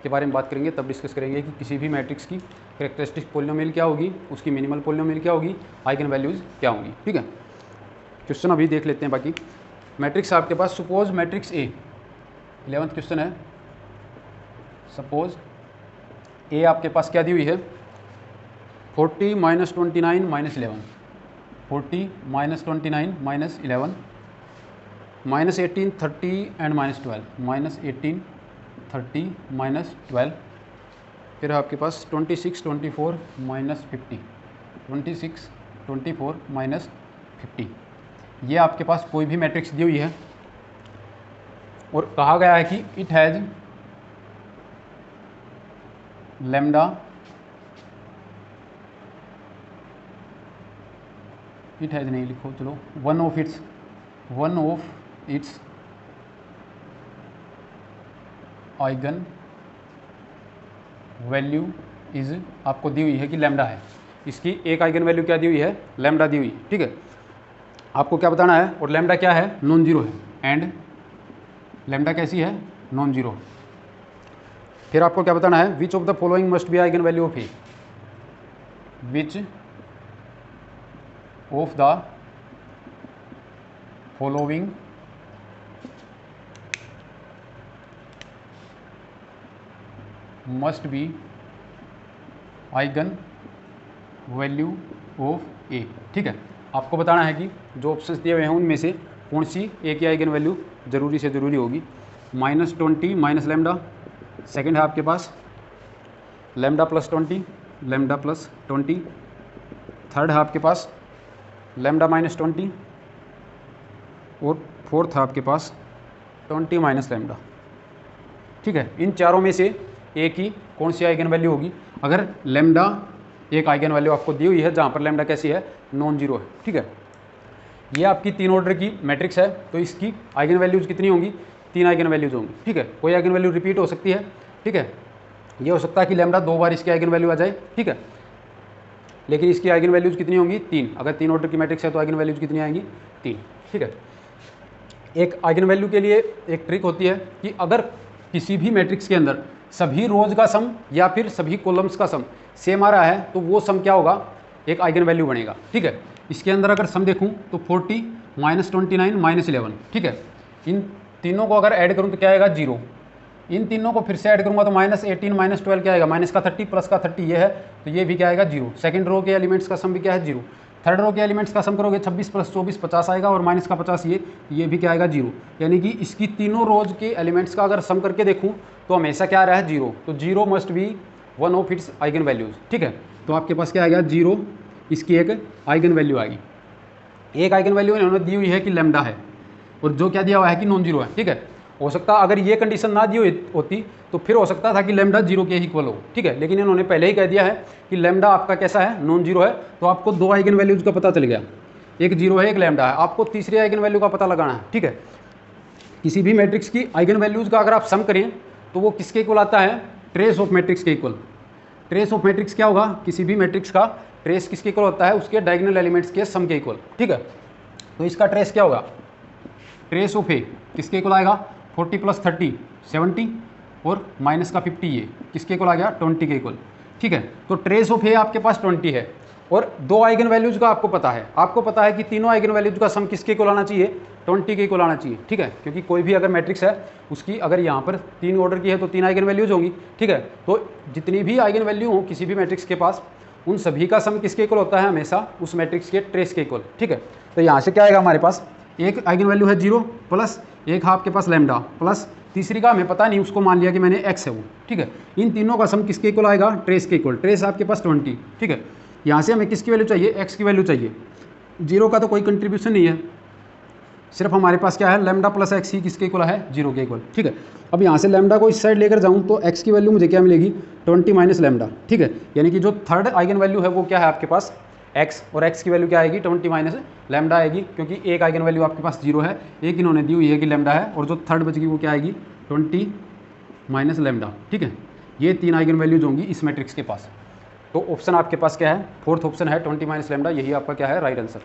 के बारे में बात करेंगे तब डिस्कस करेंगे कि किसी भी मैट्रिक्स की कैरेक्टरिस्टिक पोलिनोमियल क्या होगी, उसकी मिनिमल पोलिनोमियल क्या होगी, आइगन वैल्यूज़ क्या होंगी, ठीक है। क्वेश्चन अभी देख लेते हैं। बाकी मैट्रिक्स आपके पास, suppose matrix A, 11th question है। सपोज A आपके पास क्या दी हुई है, 40 minus 29 minus 11, 40 minus 29 minus 11, minus 18 30 and minus 12, minus 18 30 minus 12, फिर आपके पास 26 24 माइनस 50, 26 24 माइनस 50। ये आपके पास कोई भी मैट्रिक्स दी हुई है और कहा गया है कि it has lambda, it has नहीं लिखो, चलो one of its eigen value is, आपको दी हुई है कि लैम्डा है, इसकी एक आइगन वैल्यू क्या दी हुई है, लैम्डा दी हुई है, ठीक है। आपको क्या बताना है, और लैम्डा क्या है, नॉन जीरो है, एंड लैम्डा कैसी है, नॉन जीरो। फिर आपको क्या बताना है, which of the following must be eigen value of a, which of the following must be eigen value of a, ठीक है। आपको बताना है कि जो ऑप्शंस दिए हुए हैं उनमें से कौन सी ए की आइगन वैल्यू जरूरी से ज़रूरी होगी। -20 माइनस लैम्डा, सेकेंड है आपके पास lambda plus 20, lambda plus 20, third है आपके पास लैम्डा माइनस 20, और फोर्थ है आपके पास 20 माइनस लैम्डा, ठीक है। इन चारों में से ए की कौन सी आइगन वैल्यू होगी। अगर लैम्डा एक आइगन वैल्यू आपको दी हुई है जहाँ पर लैम्डा कैसी है, नॉन जीरो है, ठीक है। ये आपकी 3 ऑर्डर की मैट्रिक्स है, तो इसकी आइगन वैल्यूज़ कितनी होंगी, 3 आइगन वैल्यूज़ होंगी, ठीक है। कोई आइगन वैल्यू रिपीट हो सकती है, ठीक है। ये हो सकता है कि लैम्डा 2 बार इसकी आइगन वैल्यू आ जाए, ठीक है, लेकिन इसकी आइगन वैल्यूज़ कितनी होंगी, 3। अगर 3 ऑर्डर की मैट्रिक्स है तो आइगन वैल्यूज़ कितनी आएंगी, 3, ठीक है। एक आइगन वैल्यू के लिए एक ट्रिक होती है कि अगर किसी भी मैट्रिक्स के अंदर सभी रोज का सम या फिर सभी कॉलम्स का सम सेम आ रहा है तो वो सम क्या होगा, एक आइगन वैल्यू बनेगा, ठीक है। इसके अंदर अगर सम देखूं तो 40 माइनस 29 माइनस 11, ठीक है। इन तीनों को अगर ऐड करूं तो क्या आएगा, 0। इन तीनों को फिर से ऐड करूंगा तो -18 माइनस 12 क्या आएगा, माइनस का 30 प्लस का 30 ये है, तो ये भी क्या आएगा, 0। सेकंड रो के एलिमेंट्स का सम भी क्या है, 0। थर्ड रो के एलिमेंट्स का सम करोगे 26 प्लस 24 50 आएगा, और माइनस का 50 ये भी क्या आएगा, 0। यानी कि इसकी तीनों रोज के एलिमेंट्स का अगर सम करके देखूं तो हमेशा क्या आ रहा है, 0। तो 0 must be one of its eigen values, ठीक है। तो आपके पास क्या आ गया, 0 इसकी एक आइगन वैल्यू आएगी। एक आइगन वैल्यू इन्होंने दी हुई है कि लैम्डा है, और जो क्या दिया हुआ है कि नॉन जीरो है, ठीक है। हो सकता अगर ये कंडीशन ना दी होती तो फिर हो सकता था कि लैम्डा जीरो के इक्वल हो, ठीक है, लेकिन इन्होंने पहले ही कह दिया है कि लैम्डा आपका कैसा है, नॉन जीरो है। तो आपको दो आइगन वैल्यूज का पता चल गया, एक जीरो है एक लैम्डा है, आपको तीसरी आइगन वैल्यू का पता लगाना है, ठीक है। किसी भी मैट्रिक्स की आइगन वैल्यूज का अगर आप सम करें तो वो किसके इक्वल आता है, ट्रेस ऑफ मैट्रिक्स के इक्वल। ट्रेस ऑफ मैट्रिक्स क्या होगा, किसी भी मैट्रिक्स का ट्रेस किसके इक्वल होता है, उसके डायगोनल एलिमेंट्स के सम के इक्वल, ठीक है। तो इसका ट्रेस क्या होगा, ट्रेस ऑफ ए किसके इक्वल आएगा, 40 + 30 70 और माइनस का 50 ये किसके इक्वल आ गया, 20 के इक्वल, ठीक है। तो ट्रेस ऑफ ए आपके पास 20 है और दो आइगन वैल्यूज का आपको पता है कि तीनों आइगन वैल्यूज का सम किसके इक्वल आना चाहिए, 20 के इक्वल आना चाहिए, ठीक है। क्योंकि कोई भी अगर मैट्रिक्स है उसकी अगर यहाँ पर 3 ऑर्डर की है तो 3 आइगन वैल्यूज होंगी, ठीक है। तो जितनी भी आइगन वैल्यू हो किसी भी मैट्रिक्स के पास, उन सभी का सम किसके इक्वल होता है, हमेशा उस मैट्रिक्स के ट्रेस के इक्वल, ठीक है। तो यहाँ से क्या आएगा हमारे पास, एक आइगन वैल्यू है 0 प्लस एक है आपके पास लैम्डा प्लस तीसरी का हमें पता नहीं, उसको मान लिया कि मैंने x है वो, ठीक है। इन तीनों का सम किसके इक्वल आएगा, ट्रेस के इक्वल। ट्रेस आपके पास 20, ठीक है। यहाँ से हमें किसकी वैल्यू चाहिए, x की वैल्यू चाहिए। 0 का तो कोई कंट्रीब्यूशन नहीं है, सिर्फ हमारे पास क्या है, लैम्डा प्लस x ही किसके इक्वल है, 0 के इक्वल, ठीक है। अब यहाँ से लैम्डा को इस साइड लेकर जाऊँ तो x की वैल्यू मुझे क्या मिलेगी, 20 माइनस लैम्डा, ठीक है। यानी कि जो थर्ड आइगन वैल्यू है वो क्या है आपके पास, x, और x की वैल्यू क्या आएगी, 20 माइनस लैम्डा आएगी, क्योंकि एक आइगन वैल्यू आपके पास 0 है, एक इन्होंने दी हुई है कि लैम्डा है, और जो थर्ड बचेगी वो क्या आएगी, 20 माइनस लैम्डा, ठीक है। ये 3 आइगन वैल्यूज होंगी इस मैट्रिक्स के पास। तो ऑप्शन आपके पास क्या है, फोर्थ ऑप्शन है 20 माइनस लैम्डा, यही आपका क्या है, राइट आंसर।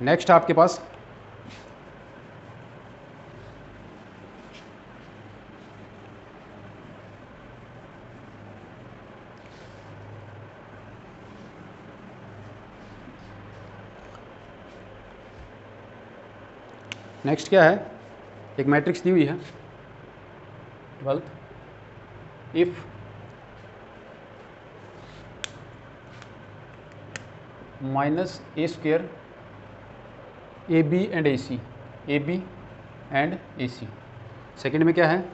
नेक्स्ट आपके पास नेक्स्ट क्या है, एक मैट्रिक्स दी हुई है 12th, इफ minus a square a b and a c, a b and a c. Second में क्या है,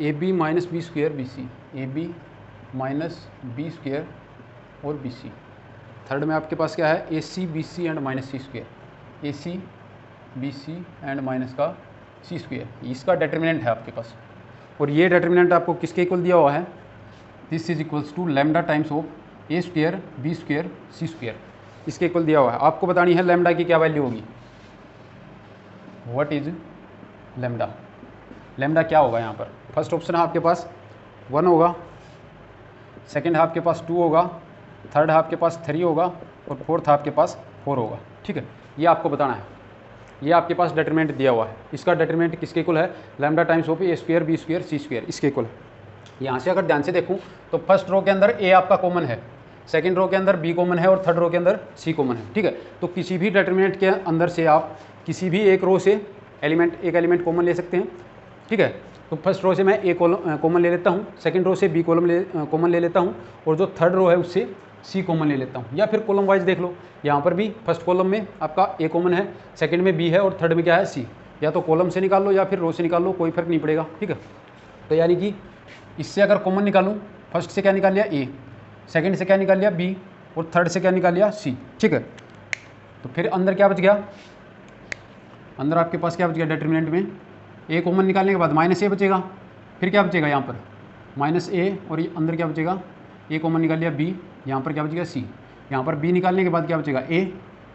a b minus b square b c, a b minus b square और बी सी। थर्ड में आपके पास क्या है, a c b c and minus c square, a c b c and minus का सी स्क्वेयर। इसका determinant है आपके पास, और ये डिटर्मिनेंट आपको किसके इक्वल दिया हुआ है, this is equals to lambda times of A square B square C square, इसके इक्वल दिया हुआ है। आपको बतानी है लैम्डा की क्या वैल्यू होगी, व्हाट इज लैम्डा, लैम्डा क्या होगा यहाँ पर। फर्स्ट ऑप्शन है आपके पास 1 होगा, सेकेंड है आपके पास 2 होगा, थर्ड है आपके पास 3 होगा, और फोर्थ है आपके पास 4 होगा, ठीक है। ये आपको बताना है, ये आपके पास डिटरमिनेंट दिया हुआ है, इसका डिटरमिनेंट किसके इक्वल है, lambda times of A square B square C square, इसके इक्वल है। यहाँ से अगर ध्यान से देखूँ तो फर्स्ट रो के अंदर ए आपका कॉमन है, सेकंड रो के अंदर बी कॉमन है, और थर्ड रो के अंदर सी कॉमन है, ठीक है। तो किसी भी डिटरमिनेंट के अंदर से आप किसी भी एक रो से एक एलिमेंट कॉमन ले सकते हैं, ठीक है। तो फर्स्ट रो से मैं ए कॉमन ले लेता हूँ, सेकंड रो से बी कॉमन ले लेता हूँ, और जो थर्ड रो है उससे सी कॉमन ले लेता हूँ। या फिर कॉलम वाइज देख लो, यहाँ पर भी फर्स्ट कॉलम में आपका ए कॉमन है, सेकंड में बी है, और थर्ड में क्या है, सी। या तो कॉलम से निकाल लो या फिर रो से निकाल लो, कोई फर्क नहीं पड़ेगा, ठीक है। तो यानी कि इससे अगर कॉमन निकालूँ, फर्स्ट से क्या निकाल लिया ए, सेकंड से क्या निकाल लिया बी, और थर्ड से क्या निकाल लिया सी, ठीक है। तो फिर अंदर क्या बच गया, अंदर आपके पास क्या बच गया, डिटरमिनेंट में ए कॉमन निकालने के बाद माइनस ए बचेगा, फिर क्या बचेगा यहाँ पर माइनस ए, और ये अंदर क्या बचेगा, ए कॉमन निकाल लिया बी, यहाँ पर क्या बचेगा सी, यहाँ पर बी निकालने के बाद क्या बचेगा ए,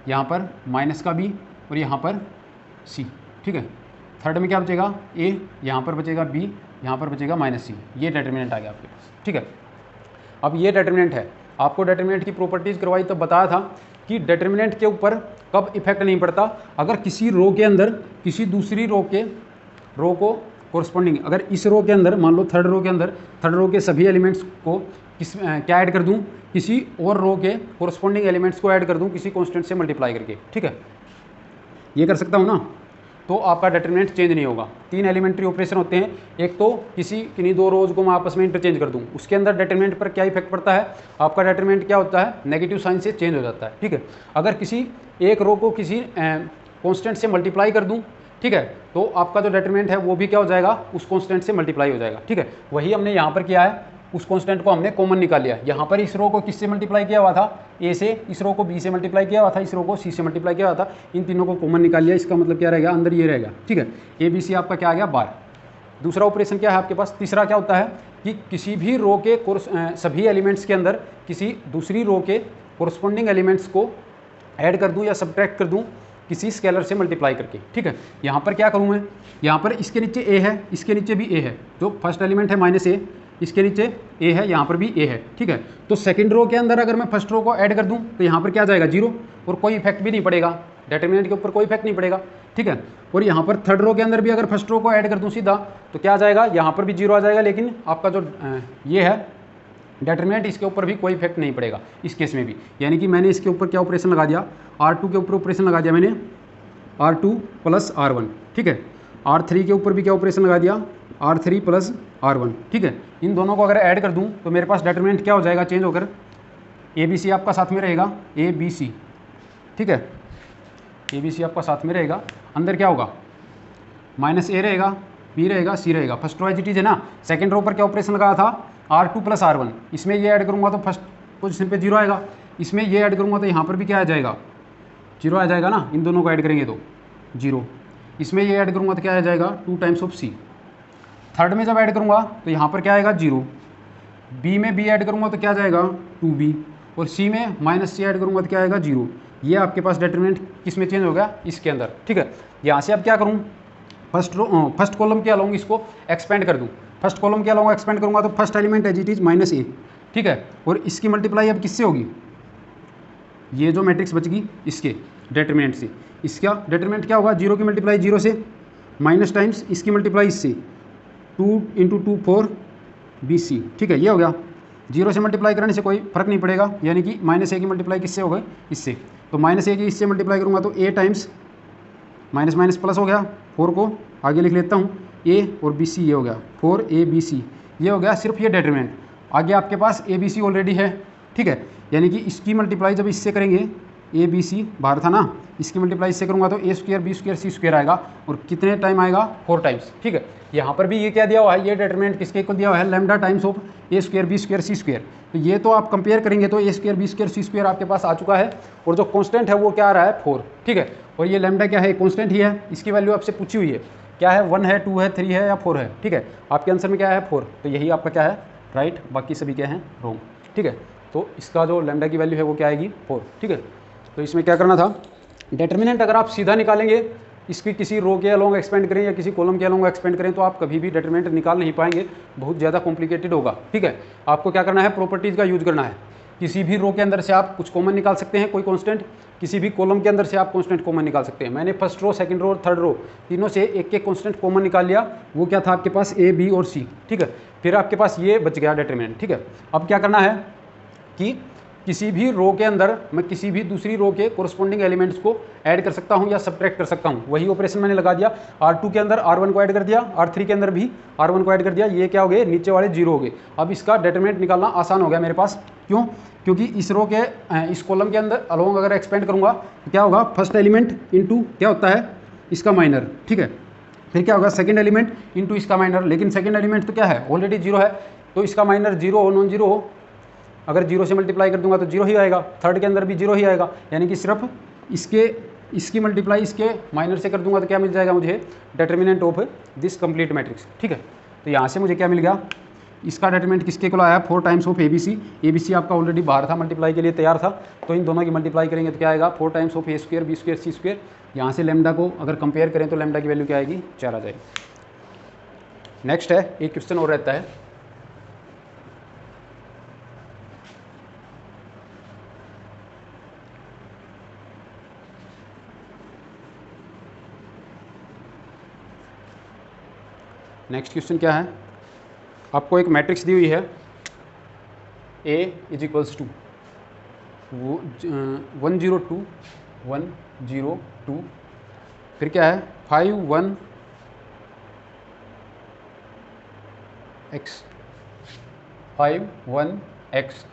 यहाँ पर माइनस का बी, और यहाँ पर सी, ठीक है। थर्ड में क्या बचेगा ए, यहाँ पर बचेगा बी, यहाँ पर बचेगा माइनस सी। ये डिटरमिनेंट आ गया आपके पास, ठीक है। अब ये डिटरमिनेंट है, आपको डिटरमिनेंट की प्रॉपर्टीज़ करवाई तो बताया था कि डिटरमिनेंट के ऊपर कब इफेक्ट नहीं पड़ता, अगर किसी रो के अंदर किसी दूसरी रो को कोरस्पॉन्डिंग, अगर इस रो के अंदर मान लो थर्ड रो के सभी एलिमेंट्स को क्या ऐड कर दूं, किसी और रो के कोरस्पॉन्डिंग एलिमेंट्स को ऐड कर दूं किसी कांस्टेंट से मल्टीप्लाई करके, ठीक है। ये कर सकता हूँ ना, तो आपका डिटरमिनेंट चेंज नहीं होगा। 3 एलिमेंट्री ऑपरेशन होते हैं, एक तो किन्हीं दो रोज को मैं आपस में इंटरचेंज कर दूं, उसके अंदर डिटरमिनेंट पर क्या इफेक्ट पड़ता है, आपका डिटरमिनेंट क्या होता है, नेगेटिव साइन से चेंज हो जाता है, ठीक है। अगर किसी एक रो को किसी कांस्टेंट से मल्टीप्लाई कर दूं, ठीक है, तो आपका जो डिटरमिनेंट है वो भी क्या हो जाएगा, उस कांस्टेंट से मल्टीप्लाई हो जाएगा, ठीक है। वही हमने यहाँ पर किया है, उस कांस्टेंट को हमने कॉमन निकाल लिया। यहाँ पर इस रो को किससे मल्टीप्लाई किया हुआ था, ए से, इस रो को बी से मल्टीप्लाई किया हुआ था, इस रो को सी से मल्टीप्लाई किया हुआ था, इन तीनों को कॉमन निकाल लिया। इसका मतलब क्या रहेगा, अंदर ये रहेगा, ठीक है। ए बी सी आपका क्या आ गया 12। दूसरा ऑपरेशन क्या है आपके पास, तीसरा क्या होता है कि किसी भी रो के सभी एलिमेंट्स के अंदर किसी दूसरी रो के कोरस्पॉन्डिंग एलिमेंट्स को ऐड कर दूं या सब्ट्रैक्ट कर दूं किसी स्केलर से मल्टीप्लाई करके, ठीक है। यहाँ पर क्या करूँ मैं, यहाँ पर इसके नीचे ए है, इसके नीचे भी ए है, जो फर्स्ट एलिमेंट है -a, इसके नीचे ए है, यहाँ पर भी ए है, ठीक है। तो सेकंड रो के अंदर अगर मैं फर्स्ट रो को ऐड कर दूं तो यहाँ पर क्या जाएगा 0, और कोई इफेक्ट भी नहीं पड़ेगा, डिटरमिनेंट के ऊपर कोई इफेक्ट नहीं पड़ेगा, ठीक है। और यहाँ पर थर्ड रो के अंदर भी अगर फर्स्ट रो को ऐड कर दूं सीधा तो क्या आ जाएगा, यहाँ पर भी 0 आ जाएगा, लेकिन आपका जो ये है डिटरमिनेंट, इसके ऊपर भी कोई इफेक्ट नहीं पड़ेगा इस केस में भी। यानी कि मैंने इसके ऊपर क्या ऑपरेशन लगा दिया, R2 के ऊपर ऑपरेशन लगा दिया मैंने, R2 + R1, ठीक है। R3 के ऊपर भी क्या ऑपरेशन लगा दिया, R3 + R1, ठीक है। इन दोनों को अगर ऐड कर दूं तो मेरे पास डिटरमिनेंट क्या हो जाएगा, चेंज होकर ABC आपका साथ में रहेगा, ABC, ठीक है। ABC आपका साथ में रहेगा, अंदर क्या होगा -a रहेगा, B रहेगा, C रहेगा। First row as it is है ना। सेकंड रो पर क्या ऑपरेशन लगाया था, R2 + R1, इसमें ये ऐड करूँगा तो फर्स्ट पोजीशन पे 0 आएगा, इसमें ये ऐड करूँगा तो यहाँ पर भी क्या आ जाएगा 0 आ जाएगा ना, इन दोनों को ऐड करेंगे तो 0, इसमें ये ऐड करूँगा तो क्या आ जाएगा 2 टाइम्स C। थर्ड में जब ऐड करूँगा तो यहाँ पर क्या आएगा 0, B में B ऐड करूँगा तो क्या आ जाएगा 2B, और C में -c ऐड करूँगा तो क्या आएगा 0। ये आपके पास डिटरमिनेंट किस में चेंज हो गया, इसके अंदर, ठीक है। यहाँ से अब क्या करूँ, फर्स्ट कॉलम के अलोंग इसको एक्सपेंड कर दूँ, फर्स्ट कॉलम के अलोंग एक्सपेंड करूँगा तो first element as it is -a, ठीक है। और इसकी मल्टीप्लाई अब किससे होगी, ये जो मैट्रिक्स बच गई इसके डिटरमिनेंट से, इसका डिटरमिनेंट क्या होगा, 0 की मल्टीप्लाई 0 से, माइनस टाइम्स इसकी मल्टीप्लाई इससे, 2 × 2 4 BC, ठीक है। ये हो गया, 0 से मल्टीप्लाई करने से कोई फर्क नहीं पड़ेगा, यानी कि -a की मल्टीप्लाई किससे हो गई, इससे। तो -a की इससे मल्टीप्लाई करूँगा तो a टाइम्स माइनस प्लस हो गया, 4 को आगे लिख लेता हूँ, a और BC ये हो गया 4ABC, ये हो गया सिर्फ ये डिटरमिनेंट। आगे आपके पास ABC ऑलरेडी है, ठीक है। यानी कि इसकी मल्टीप्लाई जब इससे करेंगे, ABC बाहर था ना, इसकी मल्टीप्लाई इससे करूँगा तो a² B² C² आएगा, और कितने टाइम आएगा 4 टाइम्स, ठीक है। यहाँ पर भी ये क्या दिया हुआ है, ये डिटरमिनेंट किसके इक्वल दिया हुआ है, lambda times of a² B² C²। तो ये तो आप कंपेयर करेंगे तो a² B² C² आपके पास आ चुका है, और जो कांस्टेंट है वो क्या आ रहा है 4, ठीक है। और ये लैम्डा क्या है, कांस्टेंट ही है, इसकी वैल्यू आपसे पूछी हुई है, क्या है 1 है, 2 है, 3 है या 4 है, ठीक है। आपके आंसर में क्या है 4, तो यही आपका क्या है राइट, बाकी सभी क्या हैं रॉन्ग, ठीक है। तो इसका जो लैम्डा की वैल्यू है वो क्या आएगी 4, ठीक है। तो इसमें क्या करना था, डिटरमिनेंट अगर आप सीधा निकालेंगे, इसकी किसी रो के अलोंग एक्सपेंड करें या किसी कॉलम के अलोंग एक्सपेंड करें तो आप कभी भी डिटरमिनेंट निकाल नहीं पाएंगे, बहुत ज़्यादा कॉम्प्लिकेटेड होगा, ठीक है। आपको क्या करना है, प्रॉपर्टीज़ का यूज करना है। किसी भी रो के अंदर से आप कुछ कॉमन निकाल सकते हैं, कोई कांस्टेंट, किसी भी कॉलम के अंदर से आप कांस्टेंट कॉमन निकाल सकते हैं। मैंने फर्स्ट रो, सेकंड रो और थर्ड रो तीनों से एक एक कांस्टेंट कॉमन निकाल लिया, वो क्या था आपके पास A, B और C, ठीक है। फिर आपके पास ये बच गया डिटरमिनेंट, ठीक है। अब क्या करना है कि किसी भी रो के अंदर मैं किसी भी दूसरी रो के कोरस्पॉन्डिंग एलिमेंट्स को ऐड कर सकता हूं या सब्ट्रैक्ट कर सकता हूं। वही ऑपरेशन मैंने लगा दिया, R2 के अंदर R1 को ऐड कर दिया, R3 के अंदर भी R1 को ऐड कर दिया, ये क्या हो गए, नीचे वाले 0 हो गए। अब इसका डिटरमिनेंट निकालना आसान हो गया मेरे पास, क्यों, क्योंकि इस रो के इस कॉलम के अंदर अलोंग अगर एक्सपेंड करूंगा तो क्या होगा, फर्स्ट एलिमेंट इंटू क्या होता है इसका माइनर, ठीक है। फिर क्या होगा, सेकंड एलिमेंट इंटू इसका माइनर, लेकिन सेकंड एलिमेंट तो क्या है ऑलरेडी 0 है, तो इसका माइनर 0 हो नॉन 0 हो, अगर 0 से मल्टीप्लाई कर दूंगा तो 0 ही आएगा, थर्ड के अंदर भी 0 ही आएगा, यानी कि सिर्फ इसकी मल्टीप्लाई इसके माइनर से कर दूंगा तो क्या मिल जाएगा मुझे, determinant of this complete matrix, ठीक है। तो यहाँ से मुझे क्या मिल गया, इसका डिटरमिनेंट किसके को आया 4 टाइम्स ऑफ ABC आपका ऑलरेडी बाहर था, मल्टीप्लाई के लिए तैयार था, तो इन दोनों की मल्टीप्लाई करेंगे तो क्या आएगा 4 times of A² B² C²। यहाँ से लैम्डा को अगर कंपेयर करें तो लैम्डा की वैल्यू क्या आएगी 4 आ जाएगी। नेक्स्ट है, एक क्वेश्चन और रहता है, नेक्स्ट क्वेश्चन क्या है, आपको एक मैट्रिक्स दी हुई है A = 102 102, फिर क्या है 5 1 x 5 1 x,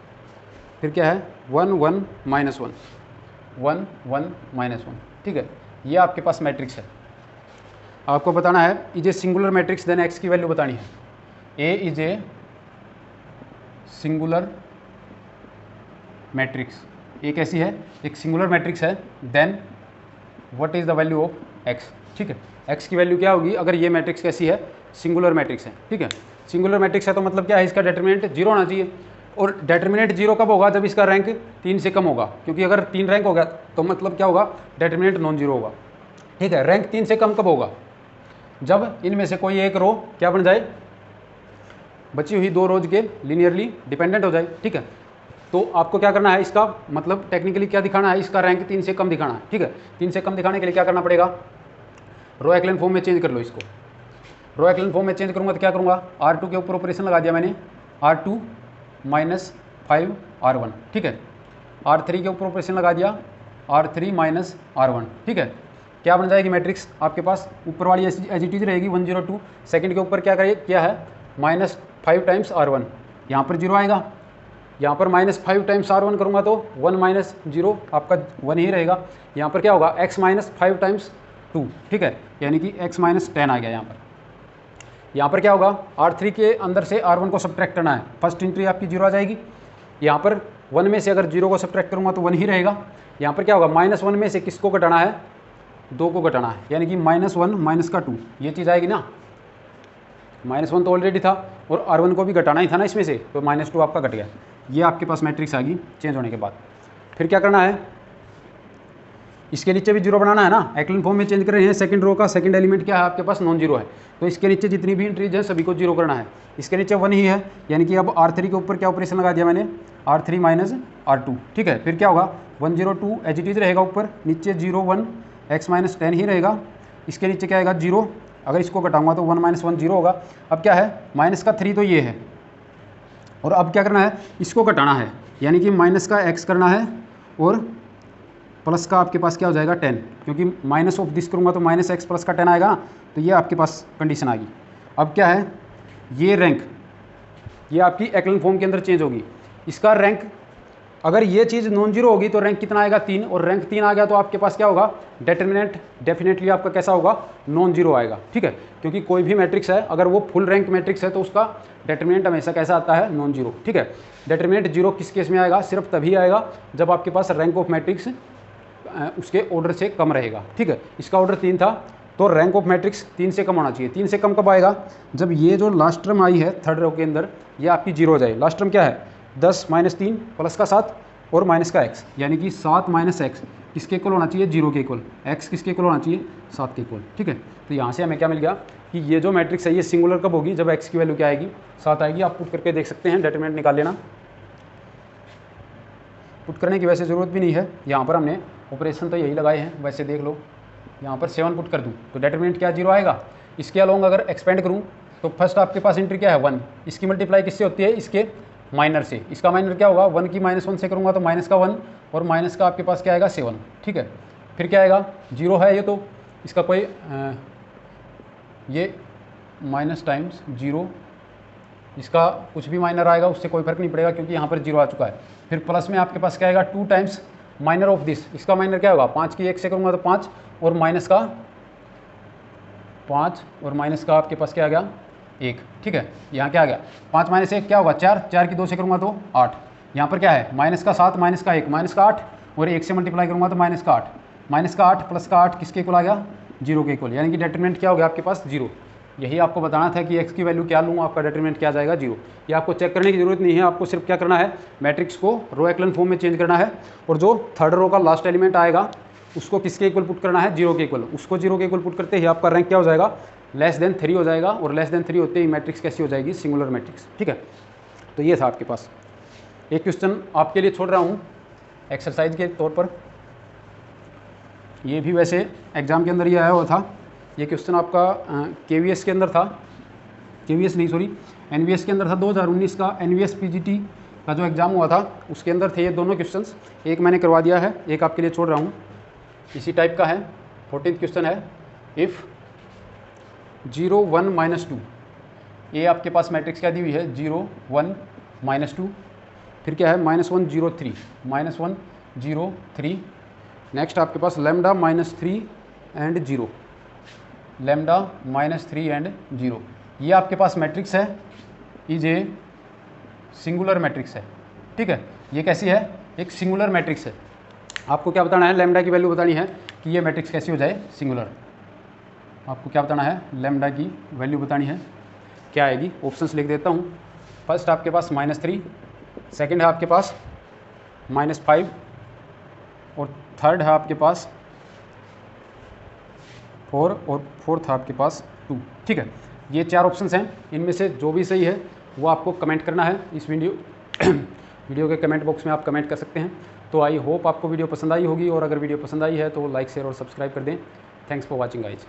फिर क्या है 1 1 -1 1 1 -1, ठीक है। ये आपके पास मैट्रिक्स है, आपको बताना है is a singular matrix, then x की वैल्यू बतानी है। A is a singular matrix, एक ऐसी है, एक सिंगुलर मैट्रिक्स है, then what is the value of x. ठीक है, एक्स की वैल्यू क्या होगी अगर ये मैट्रिक्स कैसी है, सिंगुलर मैट्रिक्स है। ठीक है, सिंगुलर मैट्रिक्स है तो मतलब क्या है, इसका डिटरमिनेंट जीरो होना चाहिए। और डिटरमिनेंट जीरो कब होगा, जब इसका रैंक 3 से कम होगा, क्योंकि अगर 3 रैंक होगा तो मतलब क्या होगा, डिटरमिनेंट नॉन जीरो होगा। ठीक है, रैंक 3 से कम कब होगा, जब इनमें से कोई एक रो क्या बन जाए, बची हुई 2 रोज के लीनियरली डिपेंडेंट हो जाए। ठीक है, तो आपको क्या करना है, इसका मतलब टेक्निकली क्या दिखाना है, इसका रैंक 3 से कम दिखाना है। ठीक है, 3 से कम दिखाने के लिए क्या करना पड़ेगा, रो एक्लन फॉर्म में चेंज कर लो इसको। रो एक्लन फॉर्म में चेंज करूंगा तो क्या करूंगा, R2 के ऊपर ऑपरेशन लगा दिया मैंने, R2 माइनस 5R1। ठीक है, R3 के ऊपर ऑपरेशन लगा दिया, R3 माइनस R1। ठीक है, क्या बन जाएगी मैट्रिक्स आपके पास, ऊपर वाली एज इट इज रहेगी 102, सेकंड के ऊपर क्या है -5 टाइम्स R1, यहाँ पर जीरो आएगा, यहाँ पर -5 टाइम्स R1 करूँगा तो 1 माइनस जीरो आपका 1 ही रहेगा। यहाँ पर क्या होगा, x माइनस 5 टाइम्स 2। ठीक है, यानी कि x माइनस 10 आ गया यहाँ पर। यहाँ पर क्या होगा, R3 के अंदर से R1 को सब्ट्रैक्ट करना है, फर्स्ट एंट्री आपकी जीरो आ जाएगी। यहाँ पर 1 में से अगर जीरो को सब्ट्रैक्ट करूँगा तो 1 ही रहेगा। यहाँ पर क्या होगा, -1 में से किसको घटाना है, 2 को घटाना है, यानी कि -1 माइनस का 2, ये चीज़ आएगी ना। -1 तो ऑलरेडी था और R1 को भी घटाना ही था ना इसमें से, तो -2 आपका घट गया। ये आपके पास मैट्रिक्स आ गई चेंज होने के बाद। फिर क्या करना है, इसके नीचे भी जीरो बनाना है ना, एक्लन फॉर्म में चेंज कर रहे हैं, सेकंड रो का सेकंड एलिमेंट क्या है आपके पास, नॉन जीरो है, तो इसके नीचे जितनी भी एंट्रीज है सभी को जीरो करना है। इसके नीचे 1 ही है, यानी कि अब R3 के ऊपर क्या ऑपरेशन लगा दिया मैंने, R3 माइनस R2। ठीक है, फिर क्या होगा, 102 एज इट इज रहेगा, ऊपर नीचे 0 1 x माइनस 10 ही रहेगा। इसके नीचे क्या आएगा, जीरो, अगर इसको घटाऊंगा तो 1 माइनस 1 जीरो होगा। अब क्या है, माइनस का 3 तो ये है, और अब क्या करना है, इसको घटाना है, यानी कि माइनस का x करना है और प्लस का आपके पास क्या हो जाएगा 10, क्योंकि माइनस ऑफ दिस करूँगा तो -x प्लस का 10 आएगा ना, तो ये आपके पास कंडीशन आ गई। अब क्या है, ये रैंक ये आपकी एक्लन फॉर्म के अंदर चेंज होगी। इसका रैंक अगर ये चीज़ नॉन जीरो होगी तो रैंक कितना आएगा, 3, और रैंक 3 आ गया तो आपके पास क्या होगा, डिटरमिनेंट डेफिनेटली आपका कैसा होगा, नॉन जीरो आएगा। ठीक है, क्योंकि कोई भी मैट्रिक्स है अगर वो फुल रैंक मैट्रिक्स है तो उसका डिटरमिनेंट हमेशा कैसा आता है, नॉन जीरो। ठीक है, डिटरमिनेंट जीरो किस केस में आएगा, सिर्फ तभी आएगा जब आपके पास रैंक ऑफ मैट्रिक्स उसके ऑर्डर से कम रहेगा। ठीक है, इसका ऑर्डर 3 था तो रैंक ऑफ मैट्रिक्स 3 से कम होना चाहिए। 3 से कम कब आएगा, जब ये जो लास्ट टर्म आई है थर्ड रो के अंदर, ये आपकी जीरो हो जाए। लास्ट टर्म क्या है, 10 माइनस 3 प्लस का 7 और माइनस का x, यानी कि 7 माइनस एक्स किसके इक्वल होना चाहिए, 0 के इक्वल, x किसके इक्वल होना चाहिए, 7 के इक्वल। ठीक है, तो यहाँ से हमें क्या मिल गया कि ये जो मैट्रिक्स है ये सिंगुलर कब होगी, जब x की वैल्यू क्या आएगी, 7 आएगी। आप पुट करके देख सकते हैं, डिटरमिनेंट निकाल लेना। पुट करने की वैसे ज़रूरत भी नहीं है, यहाँ पर हमने ऑपरेशन तो यही लगाए हैं, वैसे देख लो। यहाँ पर 7 पुट कर दूँ तो डिटरमिनेंट क्या 0 आएगा। इसके अलोंग अगर एक्सपेंड करूँ तो फर्स्ट आपके पास एंट्री क्या है 1, इसकी मल्टीप्लाई किससे होती है, इसके माइनर से। इसका माइनर क्या होगा, 1 की -1 से करूँगा तो माइनस का 1 और माइनस का आपके पास क्या आएगा 7। ठीक है, फिर क्या आएगा, 0 है ये तो इसका कोई ये माइनस टाइम्स 0, इसका कुछ भी माइनर आएगा उससे कोई फर्क नहीं पड़ेगा क्योंकि यहाँ पर 0 आ चुका है। फिर प्लस में आपके पास क्या आएगा 2 टाइम्स माइनर ऑफ दिस, इसका माइनर क्या होगा 5 की 1 से करूँगा तो 5 और माइनस का 5 और माइनस का आपके पास क्या आ गया 1। ठीक है, यहाँ क्या आ गया 5 माइनस 1 क्या होगा 4, 4 की 2 से करूँगा तो 8। यहाँ पर क्या है माइनस का 7 माइनस का 1 माइनस का 8 और 1 से मल्टीप्लाई करूँगा तो माइनस का 8। माइनस का 8 प्लस का 8 किसके इक्वल आ गया 0 के इक्वल, यानी कि डिटरमिनेंट क्या हो गया आपके पास 0। यही आपको बताना था कि x की वैल्यू क्या लूँ, आपका डिटरमिनेंट क्या जाएगा 0। ये आपको चेक करने की जरूरत नहीं है, आपको सिर्फ क्या करना है मैट्रिक्स को रो एक्लन फॉर्म में चेंज करना है और जो थर्ड रो का लास्ट एलिमेंट आएगा उसको किसके इक्वल पुट करना है 0 के इक्वल। उसको 0 के इक्वल पुट करते ही आपका रैंक क्या हो जाएगा लेस देन 3 हो जाएगा और लेस देन 3 होते ही मैट्रिक्स कैसी हो जाएगी सिंगुलर मैट्रिक्स। ठीक है, तो ये था आपके पास। एक क्वेश्चन आपके लिए छोड़ रहा हूँ एक्सरसाइज के तौर पर, ये भी वैसे एग्जाम के अंदर ही आया हुआ था। ये क्वेश्चन आपका KVS के अंदर था, KVS नहीं सॉरी NVS के अंदर था। 2019 का NVS PGT का जो एग्ज़ाम हुआ था उसके अंदर थे ये दोनों क्वेश्चंस। एक मैंने करवा दिया है, एक आपके लिए छोड़ रहा हूँ, इसी टाइप का है। 14th क्वेश्चन है, इफ़ 0 1 -2, ये आपके पास मैट्रिक्स क्या दी हुई है 0 1 -2, फिर क्या है -1 0 3 -1 0 3, नेक्स्ट आपके पास लैम्डा -3 एंड 0, लैम्डा -3 एंड 0। ये आपके पास मैट्रिक्स है, इज ए सिंगुलर मैट्रिक्स है। ठीक है, ये कैसी है, एक सिंगुलर मैट्रिक्स है। आपको क्या बताना है, लैम्डा की वैल्यू बतानी है कि ये मैट्रिक्स कैसी हो जाए, सिंगुलर। आपको क्या बताना है, लैम्डा की वैल्यू बतानी है, क्या आएगी। ऑप्शंस लिख देता हूँ। फर्स्ट आपके पास -3, सेकंड है आपके पास -5 और थर्ड है आपके पास 4 और फोर्थ है आपके पास 2। ठीक है, ये 4 ऑप्शंस हैं, इनमें से जो भी सही है वो आपको कमेंट करना है इस वीडियो के कमेंट बॉक्स में आप कमेंट कर सकते हैं। तो आई होप आपको वीडियो पसंद आई होगी, और अगर वीडियो पसंद आई है तो लाइक शेयर और सब्सक्राइब कर दें। Thanks for watching guys.